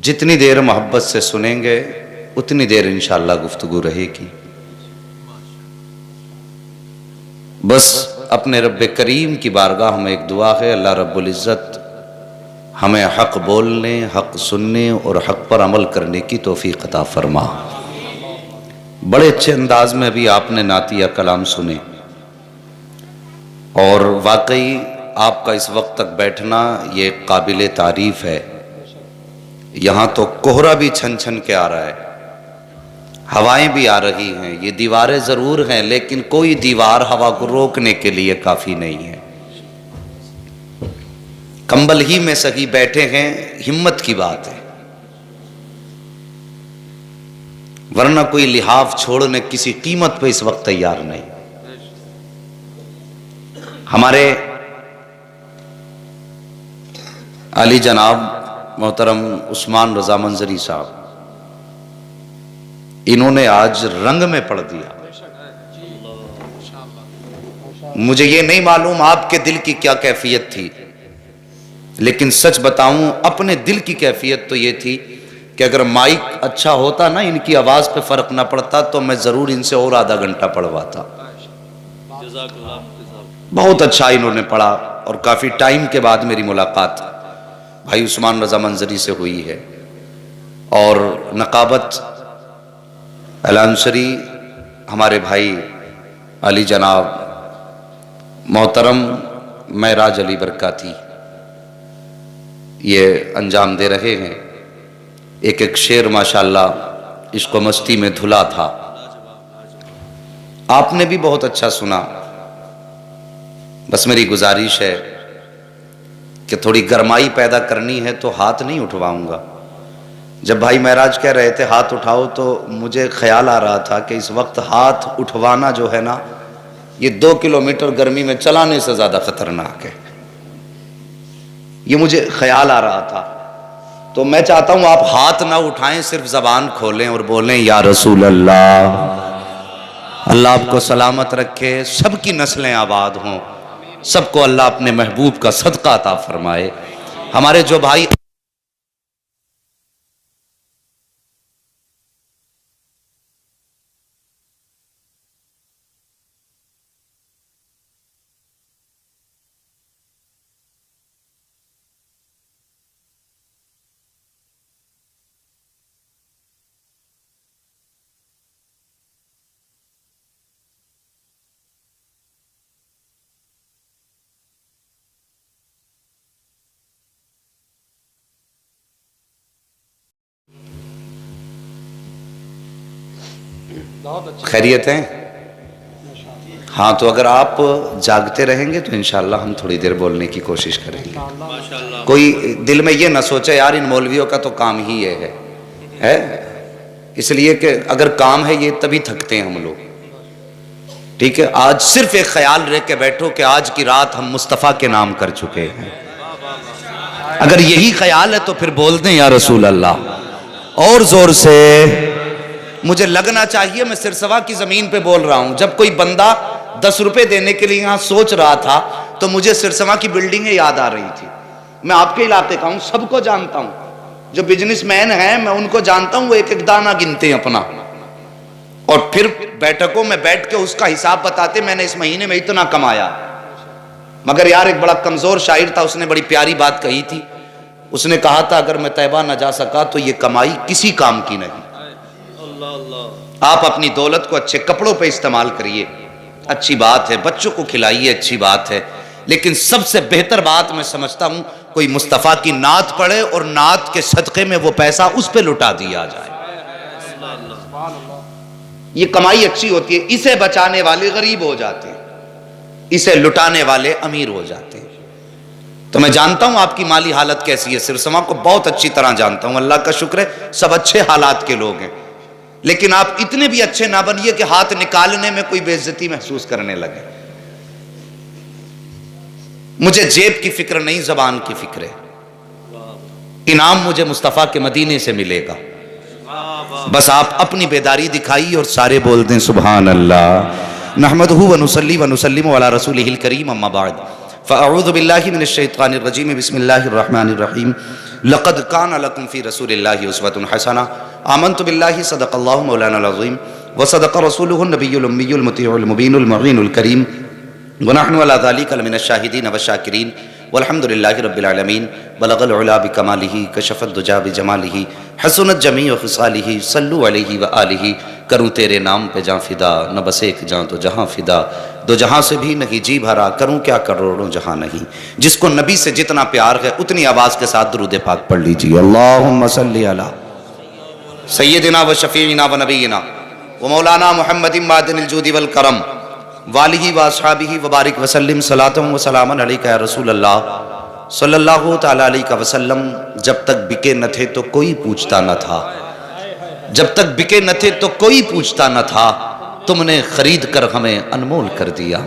جتنی دیر محبت سے سنیں گے اتنی دیر انشاءاللہ گفتگو رہے گی. بس اپنے رب کریم کی بارگاہ میں ایک دعا ہے، اللہ رب العزت ہمیں حق بولنے، حق سننے اور حق پر عمل کرنے کی توفیق عطا فرما. بڑے اچھے انداز میں ابھی آپ نے نعتیہ کلام سنے، اور واقعی آپ کا اس وقت تک بیٹھنا یہ قابل تعریف ہے. یہاں تو کوہرا بھی چھن چھن کے آ رہا ہے، ہوائیں بھی آ رہی ہیں، یہ دیواریں ضرور ہیں لیکن کوئی دیوار ہوا کو روکنے کے لیے کافی نہیں ہے. کمبل ہی میں سہی بیٹھے ہیں، ہمت کی بات ہے، ورنہ کوئی لحاف چھوڑنے کسی قیمت پہ اس وقت تیار نہیں. ہمارے علی جناب محترم عثمان رضا منظری صاحب، انہوں نے آج رنگ میں پڑھ دیا. مجھے یہ نہیں معلوم آپ کے دل کی کیا کیفیت تھی، لیکن سچ بتاؤں اپنے دل کی کیفیت تو یہ تھی کہ اگر مائک اچھا ہوتا نا، ان کی آواز پہ فرق نہ پڑتا تو میں ضرور ان سے اور آدھا گھنٹہ پڑھواتا. بہت اچھا انہوں نے پڑھا، اور کافی ٹائم کے بعد میری ملاقات بھائی عثمان رضا منظری سے ہوئی ہے. اور نقابت الانصری ہمارے بھائی علی جناب محترم معراج علی برکاتی یہ انجام دے رہے ہیں. ایک ایک شعر ماشاءاللہ عشق و مستی میں دھلا تھا. آپ نے بھی بہت اچھا سنا. بس میری گزارش ہے کہ تھوڑی گرمائی پیدا کرنی ہے تو ہاتھ نہیں اٹھواؤں گا. جب بھائی معراج کہہ رہے تھے ہاتھ اٹھاؤ تو مجھے خیال آ رہا تھا کہ اس وقت ہاتھ اٹھوانا جو ہے نا، یہ 2 کلومیٹر گرمی میں چلانے سے زیادہ خطرناک ہے. یہ مجھے خیال آ رہا تھا. تو میں چاہتا ہوں آپ ہاتھ نہ اٹھائیں، صرف زبان کھولیں اور بولیں یا رسول اللہ. اللہ آپ کو سلامت رکھے، سب کی نسلیں آباد ہوں، سب کو اللہ اپنے محبوب کا صدقہ عطا فرمائے. ہمارے جو بھائی خیریت ہیں؟ ہاں، تو اگر آپ جاگتے رہیں گے تو انشاءاللہ ہم تھوڑی دیر بولنے کی کوشش کریں گے. کوئی دل میں یہ نہ سوچے یار ان مولویوں کا تو کام ہی یہ ہے. اس لیے کہ اگر کام ہے یہ تبھی تھکتے ہیں ہم لوگ. ٹھیک ہے، آج صرف ایک خیال رہ کے بیٹھو کہ آج کی رات ہم مصطفیٰ کے نام کر چکے ہیں. اگر یہی خیال ہے تو پھر بول دیں یا رسول اللہ اور زور سے. مجھے لگنا چاہیے میں سرسوا کی زمین پہ بول رہا ہوں. جب کوئی بندہ 10 روپے دینے کے لیے یہاں سوچ رہا تھا تو مجھے سرسوا کی بلڈنگیں یاد آ رہی تھی. میں آپ کے علاقے کا ہوں، سب کو جانتا ہوں. جو بزنس مین ہیں میں ان کو جانتا ہوں، وہ ایک ایک دانہ گنتے ہیں اپنا، اور پھر بیٹھکوں میں بیٹھ کے اس کا حساب بتاتے میں نے اس مہینے میں اتنا کمایا. مگر یار ایک بڑا کمزور شاعر تھا، اس نے بڑی پیاری بات کہی تھی. اس نے کہا تھا اگر میں طیبہ نہ جا سکا تو یہ کمائی کسی کام کی نہیں. آپ اپنی دولت کو اچھے کپڑوں پہ استعمال کریے، اچھی بات ہے، بچوں کو کھلائیے، اچھی بات ہے، لیکن سب سے بہتر بات میں سمجھتا ہوں کوئی مصطفیٰ کی نعت پڑھے اور نعت کے صدقے میں وہ پیسہ اس پہ لٹا دیا جائے. یہ کمائی اچھی ہوتی ہے. اسے بچانے والے غریب ہو جاتے ہیں، اسے لٹانے والے امیر ہو جاتے ہیں. تو میں جانتا ہوں آپ کی مالی حالت کیسی ہے، سرسما کو بہت اچھی طرح جانتا ہوں. اللہ کا شکر ہے سب اچھے حالات کے لوگ ہیں، لیکن آپ اتنے بھی اچھے نہ بنیے کہ ہاتھ نکالنے میں کوئی بے عزتی محسوس کرنے لگے. مجھے جیب کی فکر نہیں، زبان کی فکر ہے. انعام مجھے مصطفیٰ کے مدینے سے ملے گا. بس آپ اپنی بیداری دکھائیے اور سارے بول دیں سبحان اللہ. نحمدہ ونصلی ونسلم علی رسولہ الکریم، اما بعد فاعوذ باللہ من الشیطان الرجیم، بسم اللہ الرحمن الرحیم. لقد کان لکم فی رسول اللہ اسوۃ حسنہ آمنت باللہ صدق اللہ مولانا العظیم وصدق رسولہ النبی الامی المطیع المبین المعین الکریم ونحن علی ذلک لمن الشاہدین والشاکرین والحمد للہ رب العالمین بلغ العلا بکمالہ کشف الدجا بجمالہ حسنت جمیع خصالہ صلو علیہ وآلہ کروں تیرے نام پہ جاں فدا نہ بس ایک جاں تو جہاں فدا دو جہاں سے بھی نہیں جی بھرا کروں کیا کروڑوں جہاں نہیں جس کو نبی سے جتنا پیار ہے اتنی آواز کے ساتھ درود پاک پڑھ لیجیے اللہم صلی علی سیدنا و شفیعنا و نبینا و مولانا محمد معدن الجود والکرم والہ و اصحابہ وبارک وسلم صلاۃ و سلاما علیکہ یا رسول اللہ صلی اللہ تعالی علیہ وسلم جب تک بکے نہ تھے تو کوئی پوچھتا نہ تھا جب تک بکے نہ تھے تو کوئی پوچھتا نہ تھا تم نے خرید کر ہمیں انمول کر دیا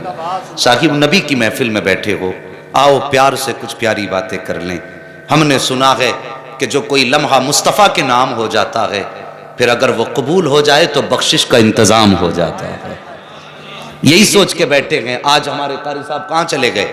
صاحب نبی کی محفل میں بیٹھے ہو آؤ پیار سے کچھ پیاری باتیں کر لیں ہم نے سنا ہے کہ جو کوئی لمحہ مصطفیٰ کے نام ہو جاتا ہے پھر اگر وہ قبول ہو جائے تو بخشش کا انتظام ہو جاتا ہے یہی سوچ کے بیٹھے ہیں آج ہمارے قاری صاحب کہاں چلے گئے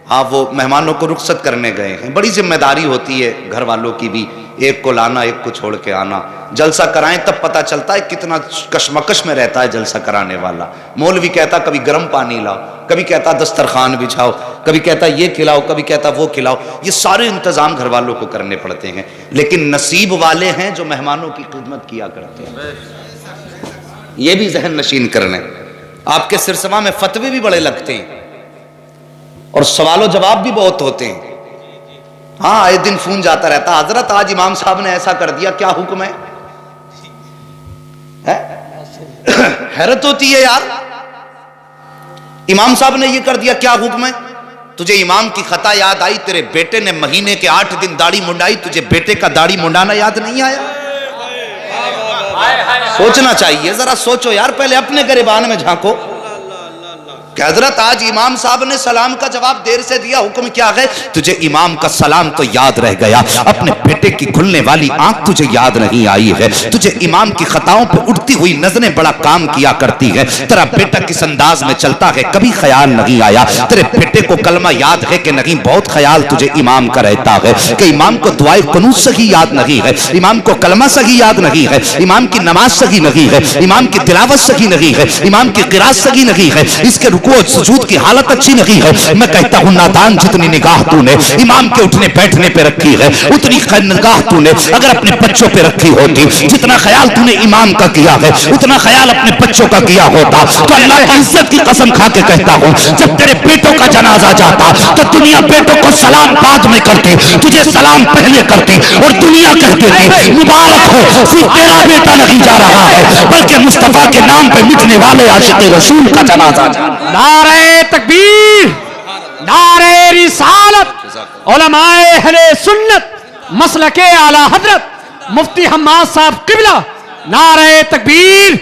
ہاں وہ مہمانوں کو رخصت کرنے گئے ہیں بڑی ذمہ داری ہوتی ہے گھر والوں کی بھی ایک کو لانا ایک کو چھوڑ کے آنا جلسہ کرائیں تب پتہ چلتا ہے کتنا کشمکش میں رہتا ہے جلسہ کرانے والا مولوی کہتا کبھی گرم پانی لاؤ کبھی کہتا دسترخوان بچھاؤ کبھی کہتا یہ کھلاؤ کبھی کہتا وہ کھلاؤ یہ سارے انتظام گھر والوں کو کرنے پڑتے ہیں لیکن نصیب والے ہیں جو مہمانوں کی خدمت کیا کرتے ہیں یہ بھی ذہن نشین کرنے آپ کے سرسما میں فتوے بھی بڑے لگتے ہیں اور سوال و جواب بھی بہت ہوتے ہیں ہاں آئے دن فون جاتا رہتا حضرت آج امام صاحب نے ایسا کر دیا کیا حکم ہے حیرت ہوتی ہے یار امام صاحب نے یہ کر دیا کیا حکم ہے تجھے امام کی خطا یاد آئی تیرے بیٹے نے مہینے کے 8 دن داڑھی منڈائی تجھے بیٹے کا داڑھی منڈانا یاد نہیں آیا سوچنا چاہیے ذرا سوچو یار پہلے اپنے گریبان میں جھانکو کہ حضرت آج امام صاحب نے سلام کا جواب دیر سے دیا حکم کیا ہے تجھے امام کا سلام تو یاد رہ گیا اپنے بیٹے کی کھلنے والی آنکھ تجھے یاد نہیں آئی ہے تجھے امام کی خطاؤں پہ اٹھتی ہوئی نظریں بڑا کام کیا کرتی ہے تیرا بیٹا کس انداز میں چلتا ہے کبھی خیال نہیں آیا تیرے بیٹے کو کلمہ یاد ہے کہ نہیں بہت خیال تجھے امام کا رہتا ہے کہ امام کو دعائے قنوت صحیح یاد نہیں ہے امام کو کلمہ صحیح یاد نہیں ہے امام کی نماز صحیح نہیں ہے امام کی تلاوت صحیح نہیں ہے امام کی قرات صحیح نہیں ہے اس کے سجود کی حالت اچھی نہیں ہے میں کہتا ہوں نادان جتنی نگاہ تو نے امام کے اٹھنے بیٹھنے پہ رکھی ہے اتنی نگاہ تو نے اگر اپنے بچوں پہ رکھی ہوتی جتنا خیال تو نے امام کا کیا ہے اتنا خیال اپنے بچوں کا کیا ہوتا تو اللہ کی عزت کی قسم کھا کے کہتا ہوں جب تیرے بیٹوں کا جنازہ جاتا تو دنیا بیٹوں کو سلام بعد میں کرتی تجھے سلام پہلے کرتی اور دنیا کہتی تھی مبارک ہو صرف تیرا بیٹا نہیں جا رہا ہے بلکہ مصطفیٰ کے نام پہ مٹنے والے عاشق رسول کا جنازہ نعرہ تکبیر نعرہ رسالت علماء اہل سنت مسلک اعلی حضرت مفتی حماد صاحب قبلہ نعرہ تکبیر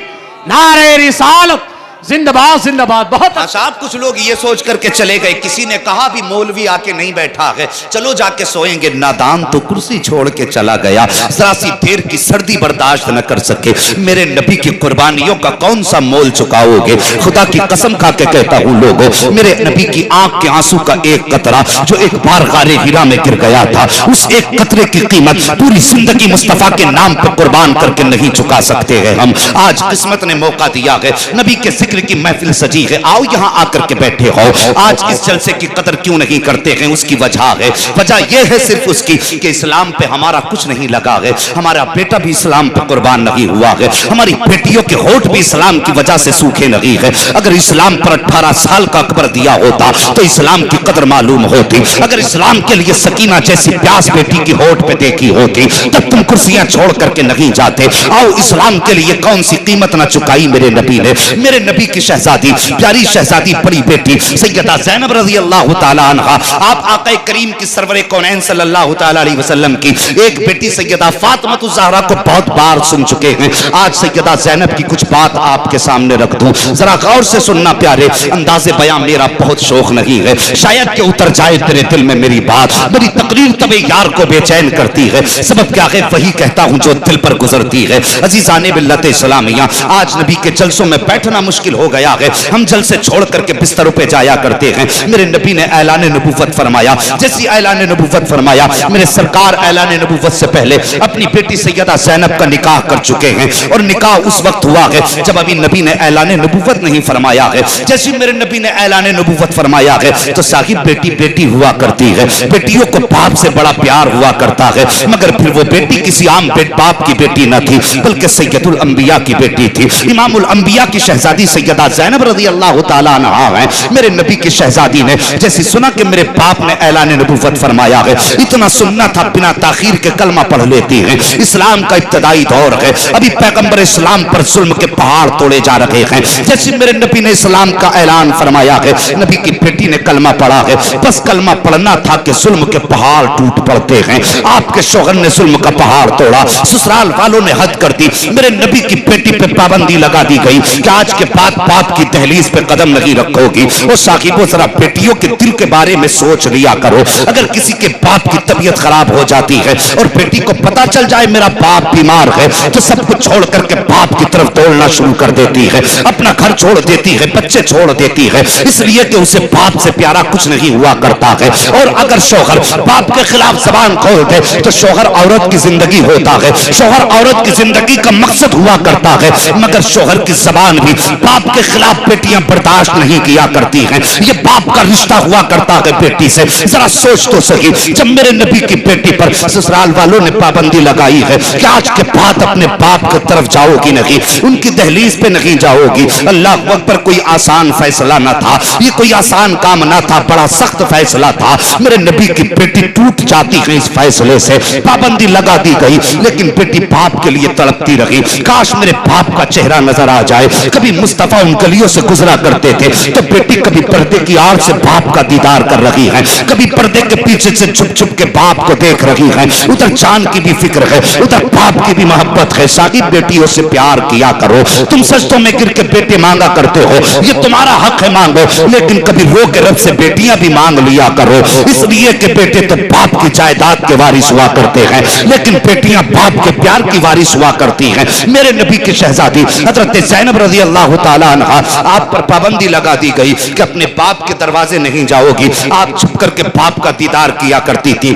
نعرہ رسالت زندہ باد بہت صاحب کچھ لوگ یہ سوچ کر کے چلے گئے کسی نے کہا بھی مولوی آ کے نہیں بیٹھا ہے چلو جا کے سوئیں گے نادان تو کرسی چھوڑ کے چلا گیا ذرا سی دیر کی سردی برداشت نہ کر سکے میرے نبی کی قربانیوں کا کون سا مول چکاؤ گے خدا کی قسم کھا کے کہتا ہوں لوگوں میرے نبی کی آنکھ کے آنسو کا ایک قطرہ جو ایک بار غار ہرا میں گر گیا تھا اس ایک قطرے کی قیمت پوری زندگی مصطفیٰ کے نام پر قربان کر کے نہیں چکا سکتے ہیں ہم آج قسمت نے موقع دیا ہے نبی کے ذکر کی محفل سجی ہے آؤ یہاں آ کر کے بیٹھے ہو آج اس جلسے کی قدر کیوں نہیں کرتے ہیں اس کی وجہ ہے وجہ یہ ہے صرف اس کی کہ اسلام پہ ہمارا کچھ نہیں لگا ہے ہمارا بیٹا بھی اسلام پہ قربان نہیں ہوا ہے ہماری بیٹیوں کے ہونٹ بھی اسلام کی وجہ سے سوکھے نہیں ہے اگر اسلام پر 18 سال کا اکبر دیا ہوتا تو اسلام کی قدر معلوم ہوتی اگر اسلام کے لیے سکینہ جیسی پیاس بیٹی کی ہونٹ پہ دیکھی ہوتی تب تم کرسیاں چھوڑ کر کے نہیں جاتے آؤ اسلام کے لیے کون سی قیمت نہ چکائی میرے نبی نے میرے نبی کی شہزادی پیاری شہزادی بڑی بیٹی سیدہ زینب رضی اللہ تعالی عنہا آپ آقا کریم کی سرور کونین صلی اللہ تعالی علیہ وسلم کی ایک بیٹی سیدہ فاطمہ الزہرا کو بہت بار سن چکے ہیں آج سیدہ زینب کی کچھ بات آپ کے سامنے رکھ دوں ذرا غور سے سننا پیارے انداز بیان میرا بہت شوق نہیں ہے شاید کہ اتر جائے تیرے دل میں میری بات میری تقریر تب یار کو بے چین کرتی ہے سبب کیا ہے وہی کہتا ہوں جو دل پر گزرتی ہے عزیزان ملت اسلامیہ آج نبی کے جلسوں میں بیٹھنا مشکل مشکل ہو گیا ہے، ہم جلسے چھوڑ کر کے بستروں پہ جایا کرتے ہیں۔ میرے نبی نے اعلان نبوت فرمایا، جیسی اعلان نبوت فرمایا، میرے سرکار اعلان نبوت سے پہلے اپنی بیٹی سیدہ زینب کا نکاح کر چکے ہیں، اور نکاح اس وقت ہوا ہے جب ابھی نبی نے اعلان نبوت نہیں فرمایا ہے۔ جیسی میرے نبی نے اعلان نبوت فرمایا ہے تو صاحب بیٹی بیٹی ہوا کرتی ہے، بیٹیوں کو باپ سے بڑا پیار ہوا کرتا ہے، مگر پھر وہ بیٹی کسی عام باپ کی بیٹی نہ تھی بلکہ سید الانبیاء کی بیٹی تھی، امام الانبیاء کی شہزادی سیدہ زینب رضی اللہ تعالیٰ عنہ ہیں۔ میرے نبی کی شہزادی نے جیسی سنا کہ میرے باپ نے اعلان نبوت فرمایا ہے، اتنا سننا تھا بنا تاخیر کے کلمہ پڑھ لیتی ہیں۔ اسلام کا ابتدائی دور ہے، ابھی پیغمبر اسلام پر ظلم کے پہاڑ توڑے جا رہے ہیں، جیسے میرے نبی نے اسلام کا اعلان فرمایا ہے، نبی کی بیٹی نے کلمہ پڑھا ہے، بس کلمہ پڑھنا تھا کہ ظلم کے پہاڑ ٹوٹ پڑتے ہیں۔ آپ کے شوہر نے ظلم کا پہاڑ توڑا، سسرال والوں نے حد کر دی، میرے نبی کی بیٹی پہ پابندی لگا دی گئی کہ آج کے بعد باپ کی دہلیز پہ قدم نہیں رکھو گی۔ اور صاحبوں ذرا بیٹیوں کے دل کے بارے میں سوچ لیا کرو، اگر کسی کے باپ کی طبیعت خراب ہو جاتی ہے اور بیٹی کو پتا چل جائے میرا باپ بیمار ہے تو سب کچھ چھوڑ کر کے باپ کی طرف دوڑنا شروع کر دیتی ہے، اپنا گھر چھوڑ دیتی ہے، بچے چھوڑ دیتی ہے، اس لیے کہ اسے باپ سے پیارا کچھ نہیں ہوا کرتا ہے۔ اور اگر شوہر باپ کے خلاف زبان کھول دے تو شوہر عورت کی زندگی ہوتا ہے، شوہر عورت کی زندگی کا مقصد ہوا کرتا ہے، مگر شوہر کی زبان بھی باپ کے خلاف بیٹیاں برداشت نہیں کیا کرتی ہیں، یہ باپ کا رشتہ ہوا کرتا ہے بیٹی سے۔ ذرا سوچ تو صحیح، جب میرے نبی کی بیٹی پر سسرال والوں نے پابندی لگائی ہے کہ آج کے بعد اپنے باپ کی طرف جاؤ گی نہیں، ان کی دہلیز پہ نہیں جاؤ گی، اللہ اکبر، کوئی آسان فیصلہ نہ تھا، یہ کوئی آسان کام نہ تھا، بڑا سخت فیصلہ تھا۔ میرے نبی کی بیٹی ٹوٹ جاتی ہے اس فیصلے سے، پابندی لگا دی گئی، لیکن بیٹی باپ کے لیے تڑپتی رہی، کاش میرے باپ کا چہرہ نظر آ جائے۔ کبھی مصطفیٰ ان گلیوں سے گزرا کرتے تھے تو بیٹی کبھی پردے کی آڑ سے باپ کا دیدار کر رہی ہے، کبھی پردے کے پیچھے سے چھپ چھپ کے باپ کو دیکھ رہی ہے، ادھر جان کی بھی فکر ہے، ادھر باپ کی بھی محبت ہے۔ صاحب بیٹیوں سے پیار کیا کرو، تم سجدوں میں گر کے بیٹے مانگا کرتے ہو، یہ تمہارا حق ہے مانگو، لیکن کبھی رو کے رب سے بیٹیاں بھی مانگ لیا کرو، اس لیے کہ بیٹے تو باپ کی جائیداد کے وارث ہوا کرتے ہیں لیکن بیٹیاں باپ کے پیار کی وارث ہوا کرتی ہیں۔ میرے نبی کی شہزادی حضرت زینب رضی اللہ تعالیٰ عنہ، آپ پر پابندی لگا دی گئی کہ اپنے باپ کے دروازے نہیں جاؤ گی، آپ چھپ کر کے باپ کا دیدار کیا کرتی تھی۔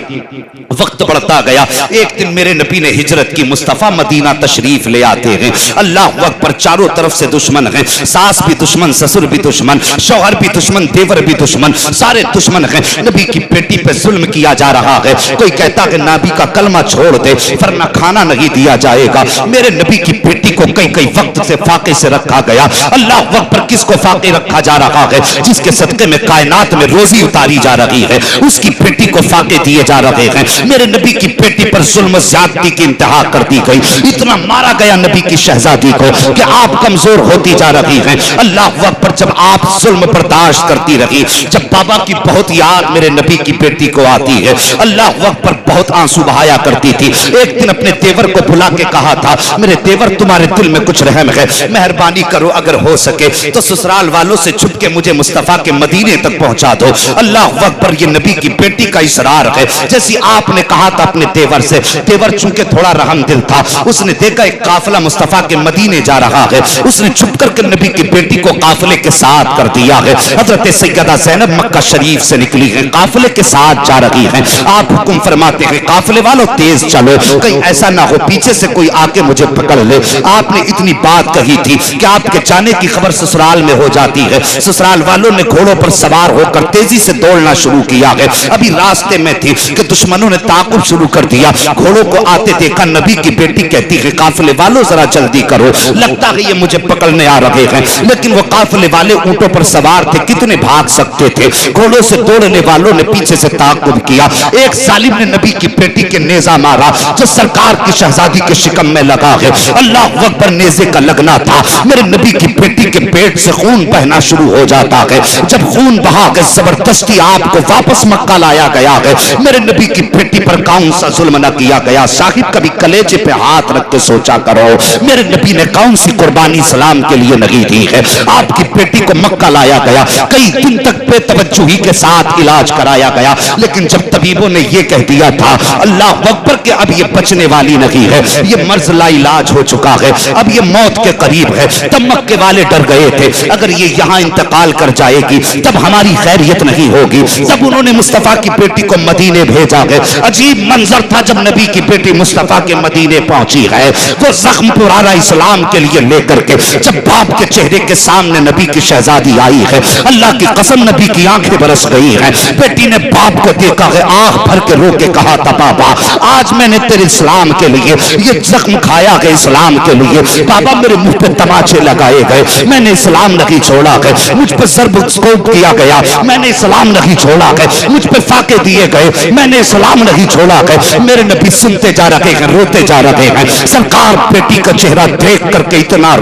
وقت بڑھتا گیا، ایک دن میرے نبی نے ہجرت کی، مصطفیٰ مدینہ تشریف لے آتے ہیں، اللہ اکبر، چاروں طرف سے دشمن ہیں، ساس بھی دشمن، سسر بھی دشمن، شوہر بھی دشمن، دیور بھی دشمن، سارے دشمن ہیں۔ نبی کی بیٹی پہ ظلم کیا جا رہا ہے، کوئی کہتا کہ نبی کا کلمہ چھوڑ دے ورنہ کھانا نہیں دیا جائے گا۔ میرے نبی کی بیٹی کو کئی وقت سے فاقے سے رکھا گیا، اللہ اکبر، کس کو فاقے رکھا جا رہا ہے؟ جس کے صدقے میں کائنات میں روزی اتاری جا رہی ہے، اس کی بیٹی کو فاقے دیے جا رہے ہیں۔ میرے نبی کی بیٹی پر ظلم و زیادتی کی انتہا کر دی گئی، اتنا مارا گیا نبی کی شہزادی کو کہ آپ کمزور ہوتی جا رہی ہیں۔ اللہ اکبر، جب آپ ظلم برداشت کرتی رہی، جب بابا کی بہت یاد میرے نبی کی بیٹی کو آتی ہے، اللہ اکبر، بہت آنسو بہایا کرتی تھی۔ ایک دن اپنے دیور کو بلا کے کہا تھا، میرے دیور تمہارے دل میں کچھ رحم ہے، مہربانی کرو اگر ہو سکے تو سسرال والوں سے چھپ کے مجھے مصطفیٰ کے مدینے تک پہنچا دو۔ اللہ اکبر، یہ نبی کی بیٹی کا اصرار ہے، جیسی آپ نے کہا تھا اپنے دیور سے۔ دیور چونکہ تھوڑا رحم دل تھا، اس نے دیکھا ایک قافلہ مصطفیٰ کے مدینے جا رہا ہے، اس نے چھپ کر کے نبی کی بیٹی کو قافلے کے ساتھ کر دیا ہے۔ حضرت سیدہ زینب مکہ شریف سے نکلی ہے، قافلے کے ساتھ جا رہی ہیں، آپ حکم فرماتے ہیں قافلے والوں تیز چلو، کہیں ایسا نہ ہو پیچھے سے کوئی آ کے مجھے پکڑ لے۔ آپ نے اتنی بات کہی تھی کہ آپ کے جانے کی خبر سسرال میں ہو جاتی ہے، سسرال والوں نے گھوڑوں پر سوار ہو کر تیزی سے دوڑنا شروع کیا ہے۔ ابھی راستے میں تھی کہ دشمنوں نے تعاقب شروع کر دیا، گھوڑوں کو آتے دیکھا، نبی کی بیٹی کہتی ہے قافلے والوں ذرا جلدی کرو، لگتا ہے یہ مجھے پکڑنے آ رہے ہیں، لیکن وہ قافلے والے اونٹوں پر سوار تھے، کتنے بھاگ سکتے تھے، گھوڑوں سے دوڑنے والوں نے پیچھے سے تعاقب کیا، ایک ظالم نے نبی کی بیٹی کے نیزہ مارا جو سرکار کی شہزادی کے شکم میں لگا ہے۔ اللہ اکبر، نیزے کا لگنا تھا، میرے نبی کی بیٹی کے پیٹ سے خون بہنا شروع ہو جاتا ہے، جب خون بہا کے زبردستی آپ کو واپس مکہ لایا گیا ہے، میرے نبی کی بیٹی پر کون سا ظلم نہ کیا گیا؟ صاحب کبھی کلیجے پہ ہاتھ رکھ کے سوچا کرو، میرے نبی نے کون سی قربانی اسلام کے لیے نہیں دی ہے؟ آپ کی بیٹی کو مکہ لایا گیا، کئی دن تک بے توجہی کے ساتھ علاج کرایا گیا، لیکن جب طبیبوں نے یہ کہہ دیا تھا اللہ اکبر کہ اب یہ بچنے والی نہیں ہے، یہ مرض لا علاج ہو چکا ہے، اب یہ موت کے قریب ہے۔ تب مکے والے ڈر گئے تھے اگر یہ یہاں انتقال کر جائے گی تب ہماری خیریت نہیں ہوگی۔ تب انہوں نے مصطفیٰ کی بیٹی کو مدینے بھیجا ہے۔ عجیب منظر تھا جب نبی کی بیٹی مصطفیٰ کے مدینے پہنچی ہے، وہ زخم پرانا اسلام کے لیے لے کر کے جب باپ کے چہرے کے سامنے نبی کی شہزادی آئی ہے، اللہ کی قسم نبی کی آنکھیں برس گئی ہیں۔ بیٹی نے باپ کو دیکھا ہے، آنکھ بھر کے رو کے کہا تھا بابا آج میں نے تیرے اسلام کے لیے یہ زخم کھایا ہے، اسلام کے لیے بابا میرے منہ پہ تماچے لگائے گئے، میں نے اسلام نہیں چھوڑا ہے، مجھ پہ ضرب سکوپ کیا گیا، میں نے اسلام نہیں چھوڑا ہے، مجھ پہ فاقے دیے گئے، میں نے اسلام نہیں چھوڑا ہے۔ میرے نبی سنتے جا رہے ہیں، روتے جا رہے ہیں۔ سرکار بیٹی کا چہرہ دیکھ کر کے اتنا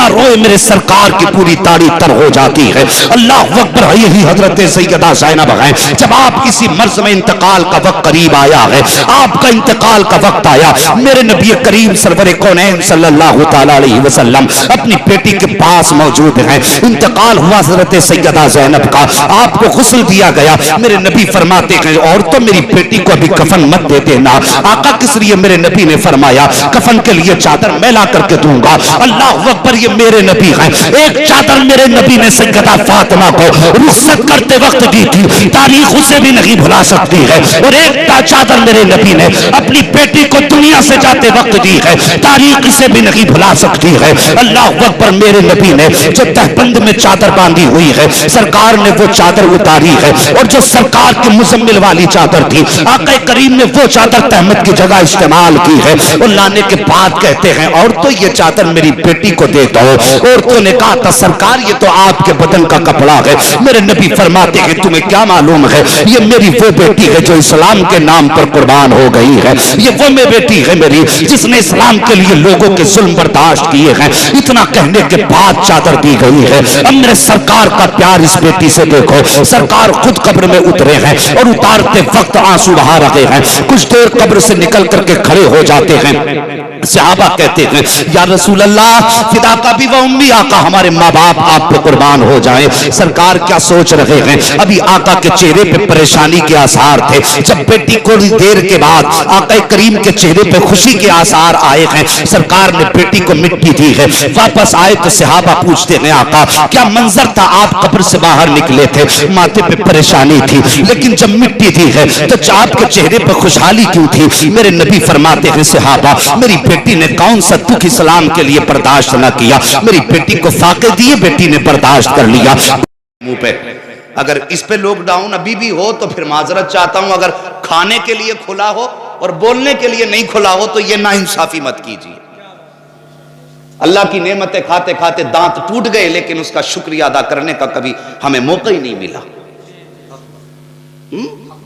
روئے میرے سرکار کی پوری داڑھی تر ہو جاتی ہے۔ اللہ اکبر، یہی حضرت سیدہ زینب ہیں۔ جب آپ کسی مرض میں انتقال کا وقت قریب آیا ہے، آپ کا انتقال کا وقت آیا، میرے نبی کریم سرور کونین صلی اللہ تعالی علیہ وسلم اپنی بیٹی کے پاس موجود ہیں۔ انتقال ہوا حضرت سیدہ زینب کا، آپ کو غسل دیا گیا۔ میرے نبی فرماتے ہیں عورتوں میری بیٹی کو ابھی کفن مت دے دینا۔ آقا کس لیے؟ میرے نبی نے فرمایا کفن کے لیے چادر میں لا کر کے دوں گا۔ اللہ اکبر، یہ میرے نبی ہیں۔ ایک چادر میرے نبی نے سیدہ فاطمہ کو رخصت کرتے وقت دی تھی، تاریخ اسے بھی نہیں بھلا سکتی ہے، اور ایک چادر میرے نبی نے اپنی بیٹی کو دنیا سے جاتے وقت دی ہے، تاریخ اسے بھی نہیں بھلا سکتی ہے۔ اللہ اکبر، میرے نبی نے جو تہبند میں چادر باندھی ہوئی ہے سرکار نے وہ چادر اتاری ہے، اور جو سرکار کی مزمل والی چادر تھی آقا کریم نے وہ چادر تہمت کی جگہ استعمال کی ہے۔ اور لانے کے بعد کہتے ہیں عورتوں یہ چادر میری بیٹی کو دے دو۔ عورتوں نے کہا تھا سرکار یہ تو آپ کے بدن کا کپڑا ہے۔ میرے نبی فرماتے ہیں تمہیں کیا معلوم ہے یہ میری وہ بیٹی ہے جو اسلام کے نام پر قربان ہو گئی ہے، یہ وہ میں بیٹی ہے میری جس نے اسلام کے لیے لوگوں کے ظلم برداشت کیے ہیں۔ اتنا کہنے کے بعد چادر دی گئی ہے۔ اب میرے سرکار کا پیار اس بیٹی سے دیکھو، سرکار خود قبر میں اترے ہیں اور اتارتے وقت آنسو بہا رہے ہیں، کچھ دیر قبر سے نکل کر کے کھڑے ہو جاتے ہیں۔ صحابہ کہتے ہیں یا رسول اللہ فدا کا بھی و امی، آقا ہمارے ماں باپ آپ پہ قربان ہو جائیں۔ سرکار کیا سوچ رہے ہیں؟ ابھی آقا کے چہرے پہ پریشانی کے آثار تھے، جب بیٹی کو دیر کے بعد آقا کریم کے چہرے پہ خوشی کے آثار آئے ہیں، سرکار نے بیٹی کو مٹی دی ہے۔ واپس آئے تو صحابہ پوچھتے ہیں آقا کیا منظر تھا؟ آپ قبر سے باہر نکلے تھے، ماتھے پہ پریشانی تھی، لیکن جب مٹی دی ہے تو آپ کے چہرے پہ خوشحالی کیوں تھی؟ میرے نبی فرماتے ہیں صحابہ میری بیٹی نے کون سا دکھ اسلام کے لیے برداشت نہ کیا، میری بیٹی کو فاقے دیے بیٹی نے برداشت کر لیا۔ منہ پہ اگر اس پہ لاک ڈاؤن ابھی بھی ہو تو پھر معذرت چاہتا ہوں، اگر کھانے کے لیے کھلا ہو اور بولنے کے لیے نہیں کھلا ہو تو یہ ناانصافی مت کیجیے۔ اللہ کی نعمتیں کھاتے کھاتے دانت ٹوٹ گئے لیکن اس کا شکریہ ادا کرنے کا کبھی ہمیں موقع ہی نہیں ملا۔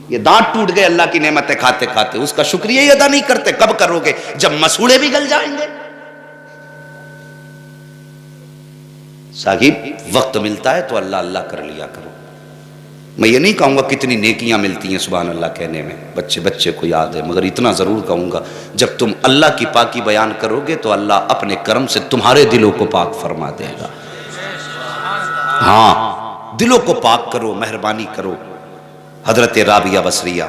یہ دانت ٹوٹ گئے اللہ کی نعمتیں کھاتے کھاتے، اس کا شکریہ ہی ادا نہیں کرتے۔ کب کرو گے؟ جب مسوڑے بھی گل جائیں گے۔ صاحب وقت ملتا ہے تو اللہ اللہ کر لیا کرو۔ میں یہ نہیں کہوں گا کتنی نیکیاں ملتی ہیں سبحان اللہ کہنے میں، بچے بچے کو یاد ہے، مگر اتنا ضرور کہوں گا جب تم اللہ کی پاکی بیان کرو گے تو اللہ اپنے کرم سے تمہارے دلوں کو پاک فرما دے گا۔ ہاں دلوں کو پاک کرو، مہربانی کرو۔ حضرت رابعہ بصریہ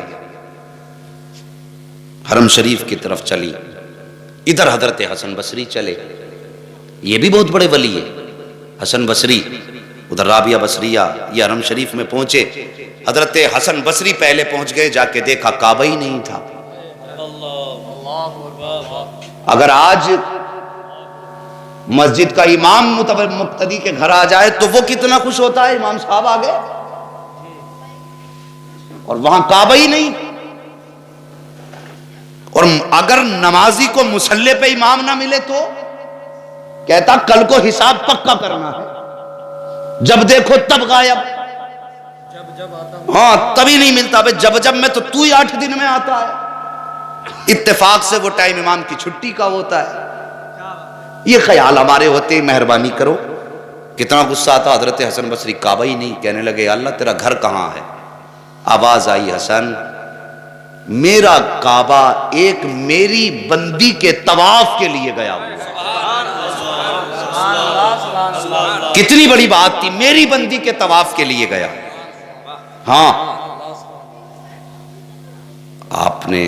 حرم شریف کی طرف چلی، ادھر حضرت حسن بصری چلے، یہ بھی بہت بڑے ولی ہے حسن بصری، ادھر رابعہ بصریہ یہ حرم شریف میں پہنچے۔ حضرت حسن بصری پہلے پہنچ گئے، جا کے دیکھا کعبہ ہی نہیں تھا۔ اگر آج مسجد کا امام مقتدی کے گھر آ جائے تو وہ کتنا خوش ہوتا ہے، امام صاحب آ گئے، اور وہاں کعبہ ہی نہیں۔ اور اگر نمازی کو مصلی پہ امام نہ ملے تو کہتا کل کو حساب پکا کرنا ہے، جب دیکھو تب غائب، ہاں تبھی نہیں ملتا، جب میں تو ہی 8 دن میں آتا ہے۔ اتفاق سے وہ ٹائم امام کی چھٹی کا ہوتا ہے۔ یہ خیال ہمارے ہوتے ہیں، مہربانی کرو۔ کتنا غصہ آتا، حضرت حسن بصری کعبہ ہی نہیں، کہنے لگے اللہ تیرا گھر کہاں ہے؟ آواز آئی حسن میرا کعبہ ایک میری بندی کے طواف کے لیے گیا ہوا۔ کتنی بڑی بات تھی، میری بندی کے طواف کے لیے گیا۔ ہاں آپ نے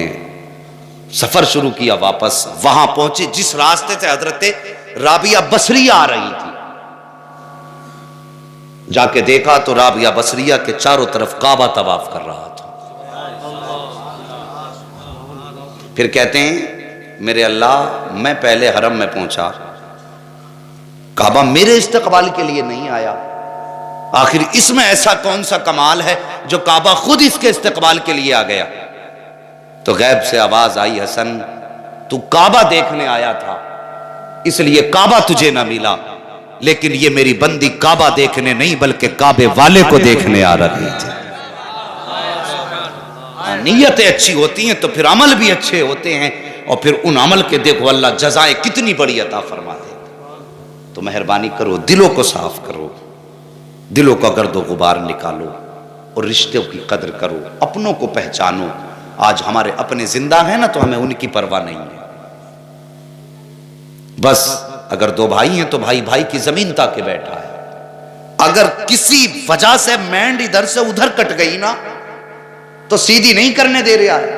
سفر شروع کیا واپس. وہاں پہنچے جس راستے سے حضرت رابعہ بصریہ آ رہی تھی, جا کے دیکھا تو رابعہ بصریہ کے چاروں طرف کعبہ طواف کر رہا تھا. پھر کہتے ہیں میرے اللہ, میں پہلے حرم میں پہنچا, کعبہ میرے استقبال کے لیے نہیں آیا, آخر اس میں ایسا کون سا کمال ہے جو کعبہ خود اس کے استقبال کے لیے آ گیا. تو غیب سے آواز آئی, حسن تو کعبہ دیکھنے آیا تھا اس لیے کعبہ تجھے نہ ملا, لیکن یہ میری بندی کعبہ دیکھنے نہیں بلکہ کعبے والے کو دیکھنے آ رہی تھی. نیتیں اچھی ہوتی ہیں تو پھر عمل بھی اچھے ہوتے ہیں, اور پھر ان عمل کے دیکھو اللہ جزائیں کتنی بڑی عطا فرما دے. تو مہربانی کرو, دلوں کو صاف کرو, دلوں کا گرد و غبار نکالو, اور رشتوں کی قدر کرو, اپنوں کو پہچانو. آج ہمارے اپنے زندہ ہیں نا تو ہمیں ان کی پرواہ نہیں ہے. بس اگر دو بھائی ہیں تو بھائی بھائی کی زمین تاکہ بیٹھا ہے. اگر کسی وجہ سے مینڈ ادھر سے ادھر کٹ گئی نا تو سیدھی نہیں کرنے دے رہا ہے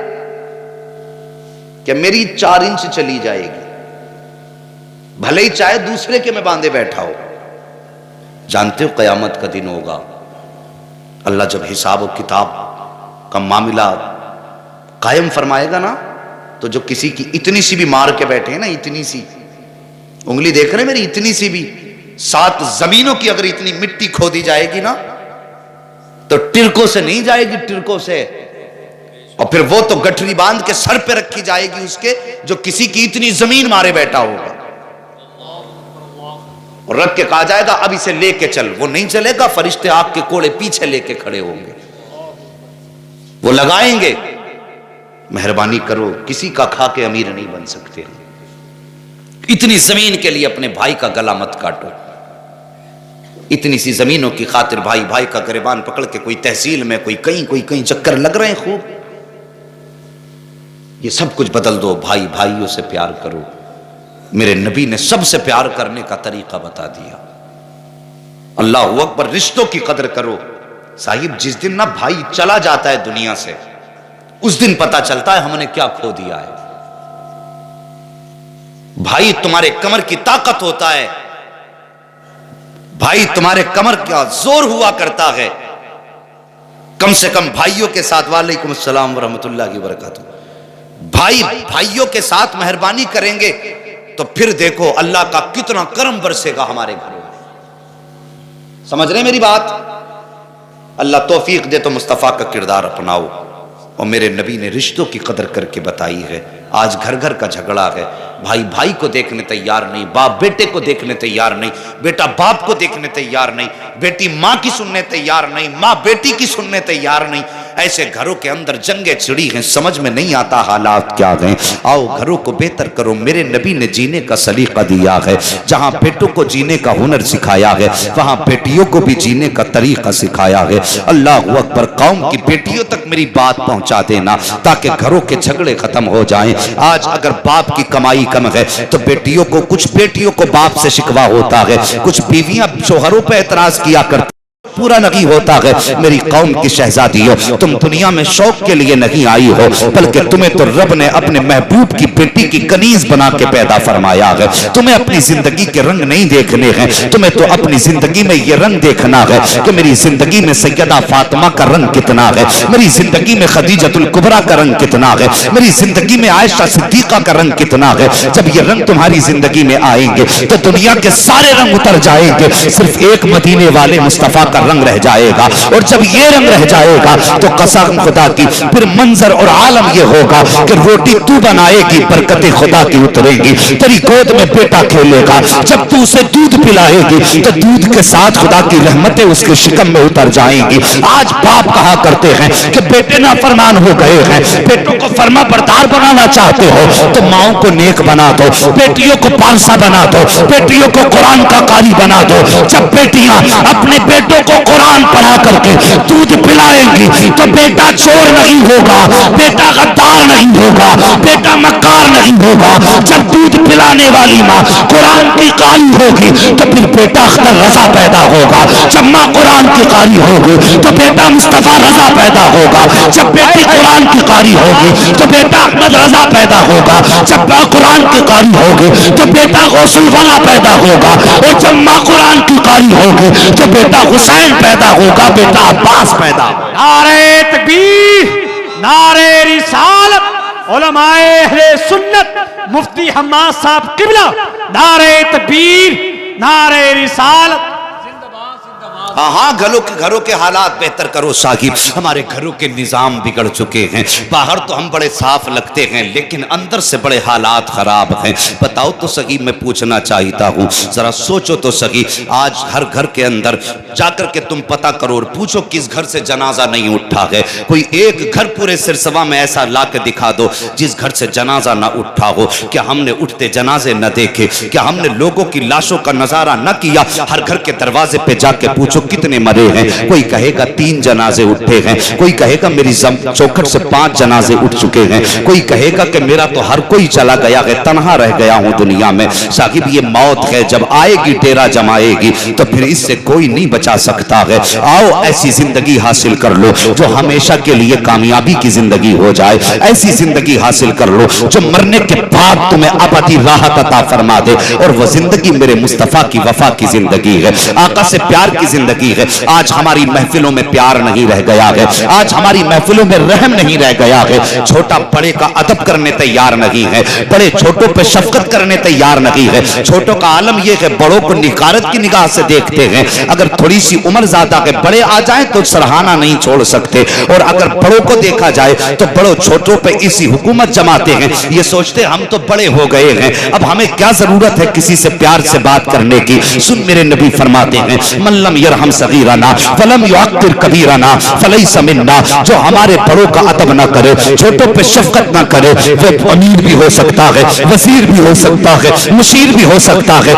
کہ میری 4 انچ چلی جائے گی, بھلے ہی چاہے دوسرے کے میں باندھے بیٹھا ہو. جانتے ہو قیامت کا دن ہوگا, اللہ جب حساب و کتاب کا معاملہ قائم فرمائے گا نا, تو جو کسی کی اتنی سی بھی مار کے بیٹھے ہیں نا, اتنی سی انگلی دیکھ رہے میری, اتنی سی بھی 7 زمینوں کی اگر اتنی مٹی کھودی جائے گی نا تو ٹرکوں سے نہیں جائے گی, ٹرکوں سے, اور پھر وہ تو گٹھری باندھ کے سر پہ رکھی جائے گی اس کے جو کسی کی اتنی زمین مارے بیٹھا ہوگا, اور رکھ کے کہا جائے گا اب اسے لے کے چل. وہ نہیں چلے گا, فرشتے آگ کے کوڑے پیچھے لے کے کھڑے ہوں گے, وہ لگائیں گے. مہربانی کرو, کسی کا کھا کے امیر نہیں بن سکتے. اتنی زمین کے لیے اپنے بھائی کا گلا مت کاٹو. اتنی سی زمینوں کی خاطر بھائی بھائی کا گریبان پکڑ کے کوئی تحصیل میں کوئی کہیں چکر لگ رہے ہیں خوب. یہ سب کچھ بدل دو, بھائی بھائیوں سے پیار کرو. میرے نبی نے سب سے پیار کرنے کا طریقہ بتا دیا. اللہ اکبر, رشتوں کی قدر کرو. صاحب جس دن نا بھائی چلا جاتا ہے دنیا سے, اس دن پتا چلتا ہے ہم نے کیا کھو دیا ہے. بھائی تمہارے کمر کی طاقت ہوتا ہے, بھائی تمہارے کمر کا زور ہوا کرتا ہے. کم سے کم بھائیوں کے ساتھ, وعلیکم السلام ورحمۃ اللہ وبرکاتہ, بھائی بھائیوں کے ساتھ مہربانی کریں گے تو پھر دیکھو اللہ کا کتنا کرم برسے گا ہمارے گھروں میں. سمجھ رہے میری بات؟ اللہ توفیق دے تو مصطفیٰ کا کردار اپناؤ. اور میرے نبی نے رشتوں کی قدر کر کے بتائی ہے. آج گھر گھر کا جھگڑا ہے, بھائی بھائی کو دیکھنے تیار نہیں, باپ بیٹے کو دیکھنے تیار نہیں, بیٹا باپ کو دیکھنے تیار نہیں, بیٹی ماں کی سننے تیار نہیں, ماں بیٹی کی سننے تیار نہیں. ایسے گھروں کے اندر جنگیں چھڑی ہیں, سمجھ میں نہیں آتا حالات کیا گئے. آؤ گھروں کو بہتر کرو. میرے نبی نے جینے کا سلیقہ دیا ہے. جہاں بیٹوں کو جینے کا ہنر سکھایا ہے, وہاں بیٹیوں کو بھی جینے کا طریقہ سکھایا ہے. اللہ اکبر, قوم کی بیٹیوں تک میری بات پہنچا دینا تاکہ گھروں کے جھگڑے ختم ہو جائیں. آج اگر باپ کی کمائی کم ہے تو کچھ بیٹیوں کو باپ سے شکوا ہوتا ہے, کچھ بیویاں شوہروں پہ اعتراض کیا کرتی, پورا نہیں ہوتا ہے. میری قوم کی شہزادیوں, تم دنیا میں شوق کے لیے نہیں آئی ہو, بلکہ تمہیں تو رب نے اپنے محبوب کی بیٹی کی کنیز بنا کے پیدا فرمایا ہے. تمہیں اپنی زندگی کے رنگ نہیں دیکھنے ہیں, تمہیں تو اپنی زندگی میں یہ رنگ دیکھنا ہے کہ میری زندگی میں سیدہ فاطمہ کا رنگ کتنا ہے, میری زندگی میں خدیجۃ الکبریٰ کا رنگ کتنا ہے, میری زندگی میں عائشہ صدیقہ کا رنگ کتنا ہے. جب یہ رنگ تمہاری زندگی میں آئیں گے تو دنیا کے سارے رنگ اتر جائیں گے, صرف ایک مدینے والے مصطفیٰ کا رنگ رہ جائے گا. اور جب یہ رنگ رہ جائے گا تو قسم خدا کی پھر منظر اور عالم یہ ہوگا کہ روٹی تو بنائے گی, برکت خدا کی اترے گی, تیری گود میں بیٹا کھیلے گا, جب تو اسے دودھ پلائے گی تو دودھ کے ساتھ خدا کی رحمتیں اس کے شکم میں اتر جائیں گی. آج باپ کہا کرتے ہیں کہ بیٹے نافرمان ہو گئے ہیں, بیٹوں کو فرما بردار بنانا چاہتے ہو تو ماؤں کو نیک بنا دو, بیٹیوں کو پارسا بنا دو, بیٹیوں کو قرآن کا قاری بنا دو. جب بیٹیاں اپنے بیٹوں کو کو قرآن پڑھا کر کے دودھ پلائیں گی تو بیٹا چور نہیں ہوگا، بیٹا غدار نہیں ہوگا، بیٹا مکار نہیں ہوگا۔ جب دودھ پلانے والی ماں قرآن کی قاری ہوگی تو پھر بیٹا اختر رضا پیدا ہوگا۔ جب ماں قرآن کی قاری ہوگی تو بیٹا مصطفیٰ رضا پیدا ہوگا۔ جب بیٹی قرآن کی قاری ہوگی تو بیٹا احمد رضا پیدا ہوگا۔ جب ماں قرآن کی قاری ہوگی تو بیٹا غوث الورا پیدا ہوگا، اور جب ماں قرآن کی قاری ہوگی تو بیٹا حسین پیدا ہوگا، بیٹا عباس پیدا ہوگا۔ نعرہ تکبیر، نعرہ رسالت، علماء اہل سنت، مفتی حماد صاحب قبلہ، نعرہ تکبیر، نعرہ رسالت۔ ہاں گھروں کے حالات بہتر کرو صاحب، ہمارے گھروں کے نظام بگڑ چکے ہیں۔ باہر تو ہم بڑے صاف لگتے ہیں لیکن اندر سے بڑے حالات خراب ہیں۔ بتاؤ تو صحیح، میں پوچھنا چاہتا ہوں، ذرا سوچو تو صحیح، آج ہر گھر کے اندر جا کر کے تم پتہ کرو اور پوچھو کس گھر سے جنازہ نہیں اٹھا ہے۔ کوئی ایک گھر پورے سرسوا میں ایسا لا کے دکھا دو جس گھر سے جنازہ نہ اٹھا ہو۔ کیا ہم نے اٹھتے جنازے نہ دیکھے؟ کیا ہم نے لوگوں کی لاشوں کا نظارہ نہ کیا؟ ہر گھر کے دروازے پہ جا کے پوچھو کتنے مرے ہیں؟ کوئی کہے گا 3 جنازے اٹھے ہیں، کوئی کہے گا میری چوکھٹ سے 5 جنازے اٹھ چکے ہیں، کوئی کہے گا کہ میرا تو ہر کوئی چلا گیا ہے، تنہا رہ گیا ہوں دنیا میں۔ صاحب یہ موت ہے، جب آئے گی ڈیرا جمائے گی تو پھر اس سے کوئی نہیں بچا سکتا ہے۔ آؤ ایسی زندگی حاصل کر لو جو ہمیشہ کے لیے کامیابی کی زندگی ہو جائے، ایسی زندگی حاصل کر لو جو مرنے کے بعد تمہیں ابدی راحت عطا فرما دے، اور وہ زندگی میرے مصطفیٰ کی وفا کی زندگی ہے، آقا سے پیار کی زندگی ہے۔ آج ہماری محفلوں میں پیار نہیں رہ گیا ہے، آج ہماری محفلوں میں رحم نہیں رہ گیا ہے، چھوٹا بڑے کا ادب کرنے تیار نہیں ہے، بڑے چھوٹوں پہ شفقت کرنے تیار نہیں ہے۔ چھوٹوں کا عالم یہ ہے بڑوں کو نکارت کی نگاہ سے دیکھتے ہیں، اگر تھوڑی سی عمر زیادہ ہے بڑے آ جائیں تو سرہانہ نہیں چھوڑ سکتے، اور اگر بڑوں کو دیکھا جائے تو بڑوں چھوٹوں پہ اسی حکومت جماتے ہیں، یہ سوچتے ہم تو بڑے ہو گئے ہیں، اب ہمیں کیا ضرورت ہے کسی سے پیار سے بات کرنے کی۔ سن میرے نبی فرماتے ہیں من لم یرحم صغیرنا فلم یعقر کبیرنا فلیس منا، جو ہمارے بڑوں کا ادب نہ کرے، چھوٹوں پہ شفقت نہ کرے، وہ امیر بھی ہو سکتا ہے، وزیر بھی ہو سکتا ہے، مشیر بھی ہو سکتا ہے،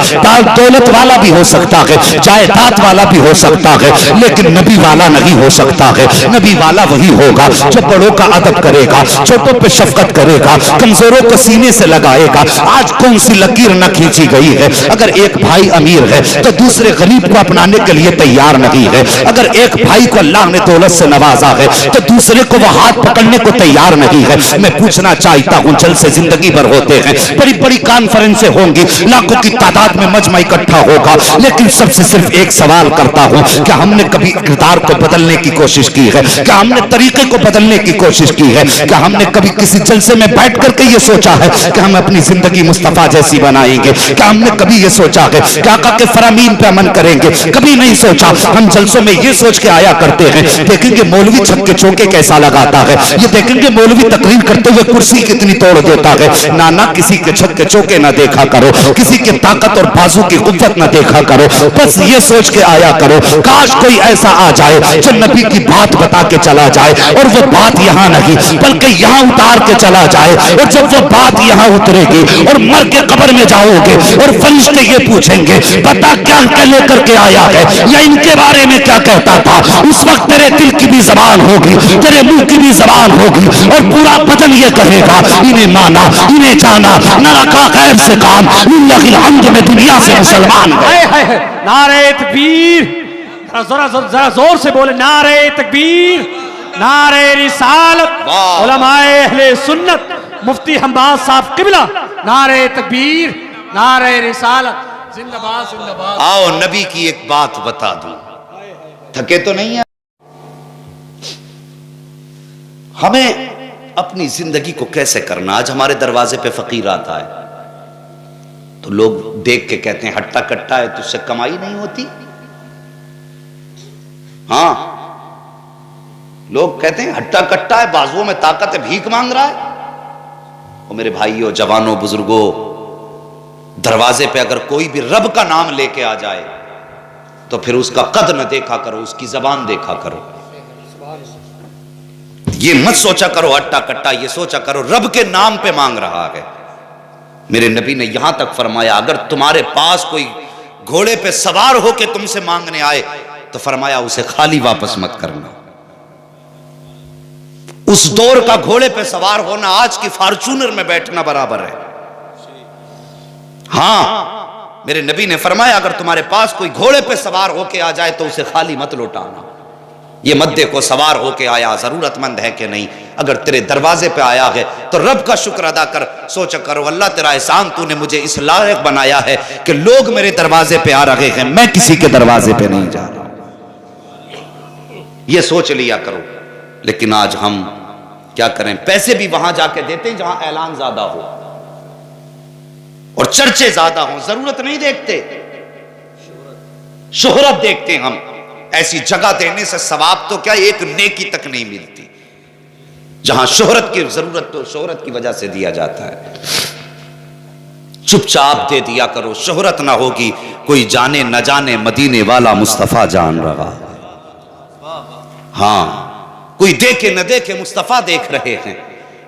دولت والا بھی ہو سکتا ہے، جائیداد والا بھی ہو سکتا ہے، لیکن نبی والا نہیں ہو سکتا ہے۔ نبی والا وہی ہوگا جو بڑوں کا ادب کرے گا، چھوٹوں پہ شفقت کرے گا، کمزوروں کو سینے سے لگائے گا۔ آج کون سی لکیر نہ کھینچی گئی ہے، اگر ایک بھائی امیر ہے تو دوسرے غریب کو اپنانے کے لیے تیار نہیں ہے، اگر ایک بھائی کو اللہ نے دولت سے نوازا ہے تو دوسرے کو وہ ہاتھ پکڑنے کو تیار نہیں ہے۔ میں پوچھنا چاہتا ہوں، جلسے زندگی بھر ہوتے ہیں، بڑی بڑی کانفرنسیں ہوں گی، لاکھوں کی تعداد میں مجمع اکٹھا ہوگا، لیکن سب سے صرف ایک سوال کرتا ہوں، کیا ہم نے کبھی کردار کو بدلنے کی کوشش کی ہے؟ کیا ہم نے طریقے کو بدلنے کی کوشش کی ہے؟ کیا ہم نے کبھی کسی جلسے میں بیٹھ کر کے یہ سوچا ہے کہ ہم اپنی زندگی مصطفیٰ جیسی بنائیں گے؟ کیا ہم نے کبھی یہ سوچا ہے کہ آقا کے فرامین پہ عمل کریں گے؟ کبھی نہیں سوچا۔ ہم جلسوں میں یہ سوچ کے آیا کرتے ہیں، دیکھیں گے مولوی چھکے چوکے کیسا لگاتا ہے، یہ دیکھیں گے مولوی تقریر کرتے ہوئے کرسی کتنی توڑ دیتا ہے۔ نانا کسی کے چھکے چوکے نہ دیکھا کرو، کسی کے طاقت اور بازو کی قوت نہ دیکھا کرو، بس یہ سوچ کے آیا کرو کاش کوئی ایسا آ جائے جو نبی کی بات بتا کے چلا جائے، اور وہ بات یہاں نہیں بلکہ یہاں اتار کے چلا جائے، اور جب وہ بات یہاں اترے گی اور مر کے قبر میں جاؤ گے اور فرشتے یہ پوچھیں گے بتا کیا لے کر کے آیا ہے، یا ان کے بارے میں کیا کہتا تھا، اس وقت تیرے دل کی بھی زبان ہوگی، تیرے منہ کی بھی زبان ہوگی، اور پورا بدن یہ کہے گا انہیں مانا، انہیں جانا، نہ رکھا غیر سے کام، للہ الحمد میں دنیا سے مسلمان گئے۔ نعرہ تکبیر، ذرا زور سے بولے، نعرہ تکبیر، نعرہ رسالت، علماء اہل سنت، مفتی حماد صاحب قبلہ، نعرہ تکبیر، نعرہ رسالت، زندہ باد زندہ باد۔ آؤ نبی کی ایک بات بتا دوں، تھکے تو نہیں ہیں؟ ہمیں اپنی زندگی کو کیسے کرنا؟ آج ہمارے دروازے پہ فقیر آتا ہے تو لوگ دیکھ کے کہتے ہیں ہٹا کٹا ہے، تو اس سے کمائی نہیں ہوتی۔ ہاں لوگ کہتے ہیں ہٹا کٹا ہے، بازوؤں میں طاقت ہے، بھیک مانگ رہا ہے۔ اور میرے بھائیوں، جوانوں، بزرگوں، دروازے پہ اگر کوئی بھی رب کا نام لے کے آ جائے تو پھر اس کا قد نہ دیکھا کرو، اس کی زبان دیکھا کرو۔ یہ مت سوچا کرو ہٹا کٹا، یہ سوچا کرو رب کے نام پہ مانگ رہا ہے۔ میرے نبی نے یہاں تک فرمایا اگر تمہارے پاس کوئی گھوڑے پہ سوار ہو کے تم سے مانگنے آئے تو فرمایا اسے خالی واپس مت کرنا. اس دور کا گھوڑے پہ سوار ہونا آج کی فارچونر میں بیٹھنا برابر ہے. ہاں میرے نبی نے فرمایا اگر تمہارے پاس کوئی گھوڑے پہ سوار ہو کے آ جائے تو اسے خالی مت لوٹانا. یہ مدے کو سوار ہو کے آیا ضرورت مند ہے کہ نہیں؟ اگر تیرے دروازے پہ آیا ہے تو رب کا شکر ادا کر. سوچا کرو اللہ تیرا احسان، تو نے مجھے اس لائق بنایا ہے کہ لوگ میرے دروازے پہ آ رہے ہیں، میں کسی کے دروازے پہ نہیں جا رہا. یہ سوچ لیا کرو. لیکن آج ہم کیا کریں؟ پیسے بھی وہاں جا کے دیتے ہیں جہاں اعلان زیادہ ہو اور چرچے زیادہ ہوں. ضرورت نہیں دیکھتے، شہرت دیکھتے ہیں ہم. ایسی جگہ دینے سے ثواب تو کیا ایک نیکی تک نہیں ملتی. جہاں شہرت کی ضرورت تو شہرت کی وجہ سے دیا جاتا ہے. چپ چاپ دے دیا کرو. شہرت نہ ہوگی کوئی جانے نہ جانے مدینے والا مصطفیٰ جان رہا. ہاں کوئی دیکھے نہ دیکھے مصطفیٰ دیکھ رہے ہیں.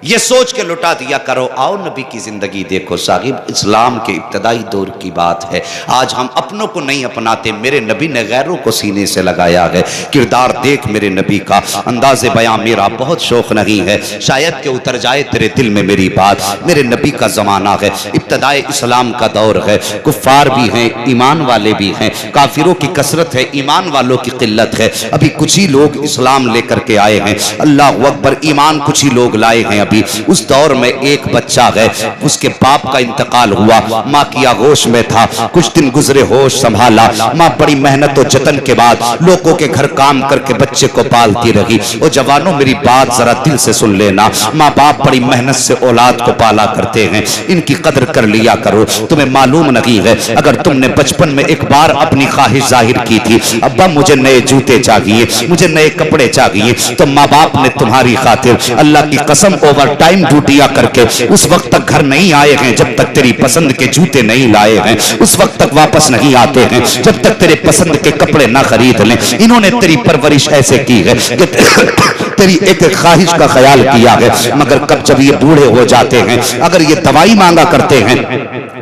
یہ سوچ کے لٹا دیا کرو. آؤ نبی کی زندگی دیکھو صاحب. اسلام کے ابتدائی دور کی بات ہے. آج ہم اپنوں کو نہیں اپناتے. میرے نبی نے غیروں کو سینے سے لگایا ہے. کردار دیکھ میرے نبی کا. انداز بیان میرا بہت شوق نہیں ہے، شاید کہ اتر جائے تیرے دل میں میری بات. میرے نبی کا زمانہ ہے، ابتدائی اسلام کا دور ہے. کفار بھی ہیں، ایمان والے بھی ہیں. کافروں کی کثرت ہے، ایمان والوں کی قلت ہے. ابھی کچھ ہی لوگ اسلام لے کر کے آئے ہیں. اللہ اکبر. ایمان کچھ ہی لوگ لائے ہیں. اس دور میں ایک بچہ ہے، اس کے باپ کا انتقال ہوا، ماں کی آغوش میں تھا. کچھ دن گزرے، ہوش سنبھالا. ماں بڑی محنت و جتن کے بعد لوگوں کے گھر کام کر کے بچے کو پالتی رہی. اور جوانوں میری بات ذرا دل سے سن لینا. ماں باپ بڑی محنت سے اولاد کو پالا کرتے ہیں، ان کی قدر کر لیا کرو. تمہیں معلوم نہیں ہے اگر تم نے بچپن میں ایک بار اپنی خواہش ظاہر کی تھی، ابا مجھے نئے جوتے چاہیے، مجھے نئے کپڑے چاہیے، تو ماں باپ نے تمہاری خاطر اللہ کی قسم اوور ٹائم ڈیوٹیاں کر کے اس وقت تک گھر نہیں آئے ہیں جب تک تیری پسند کے جوتے نہیں لائے ہیں. اس وقت تک واپس نہیں آتے ہیں جب تک تیرے پسند کے کپڑے نہ خرید لیں. انہوں نے تیری پرورش ایسے کی ہے کہ تیری ایک خواہش کا خیال کیا ہے. مگر کب جب یہ بوڑھے ہو جاتے ہیں، اگر یہ دوائی مانگا کرتے ہیں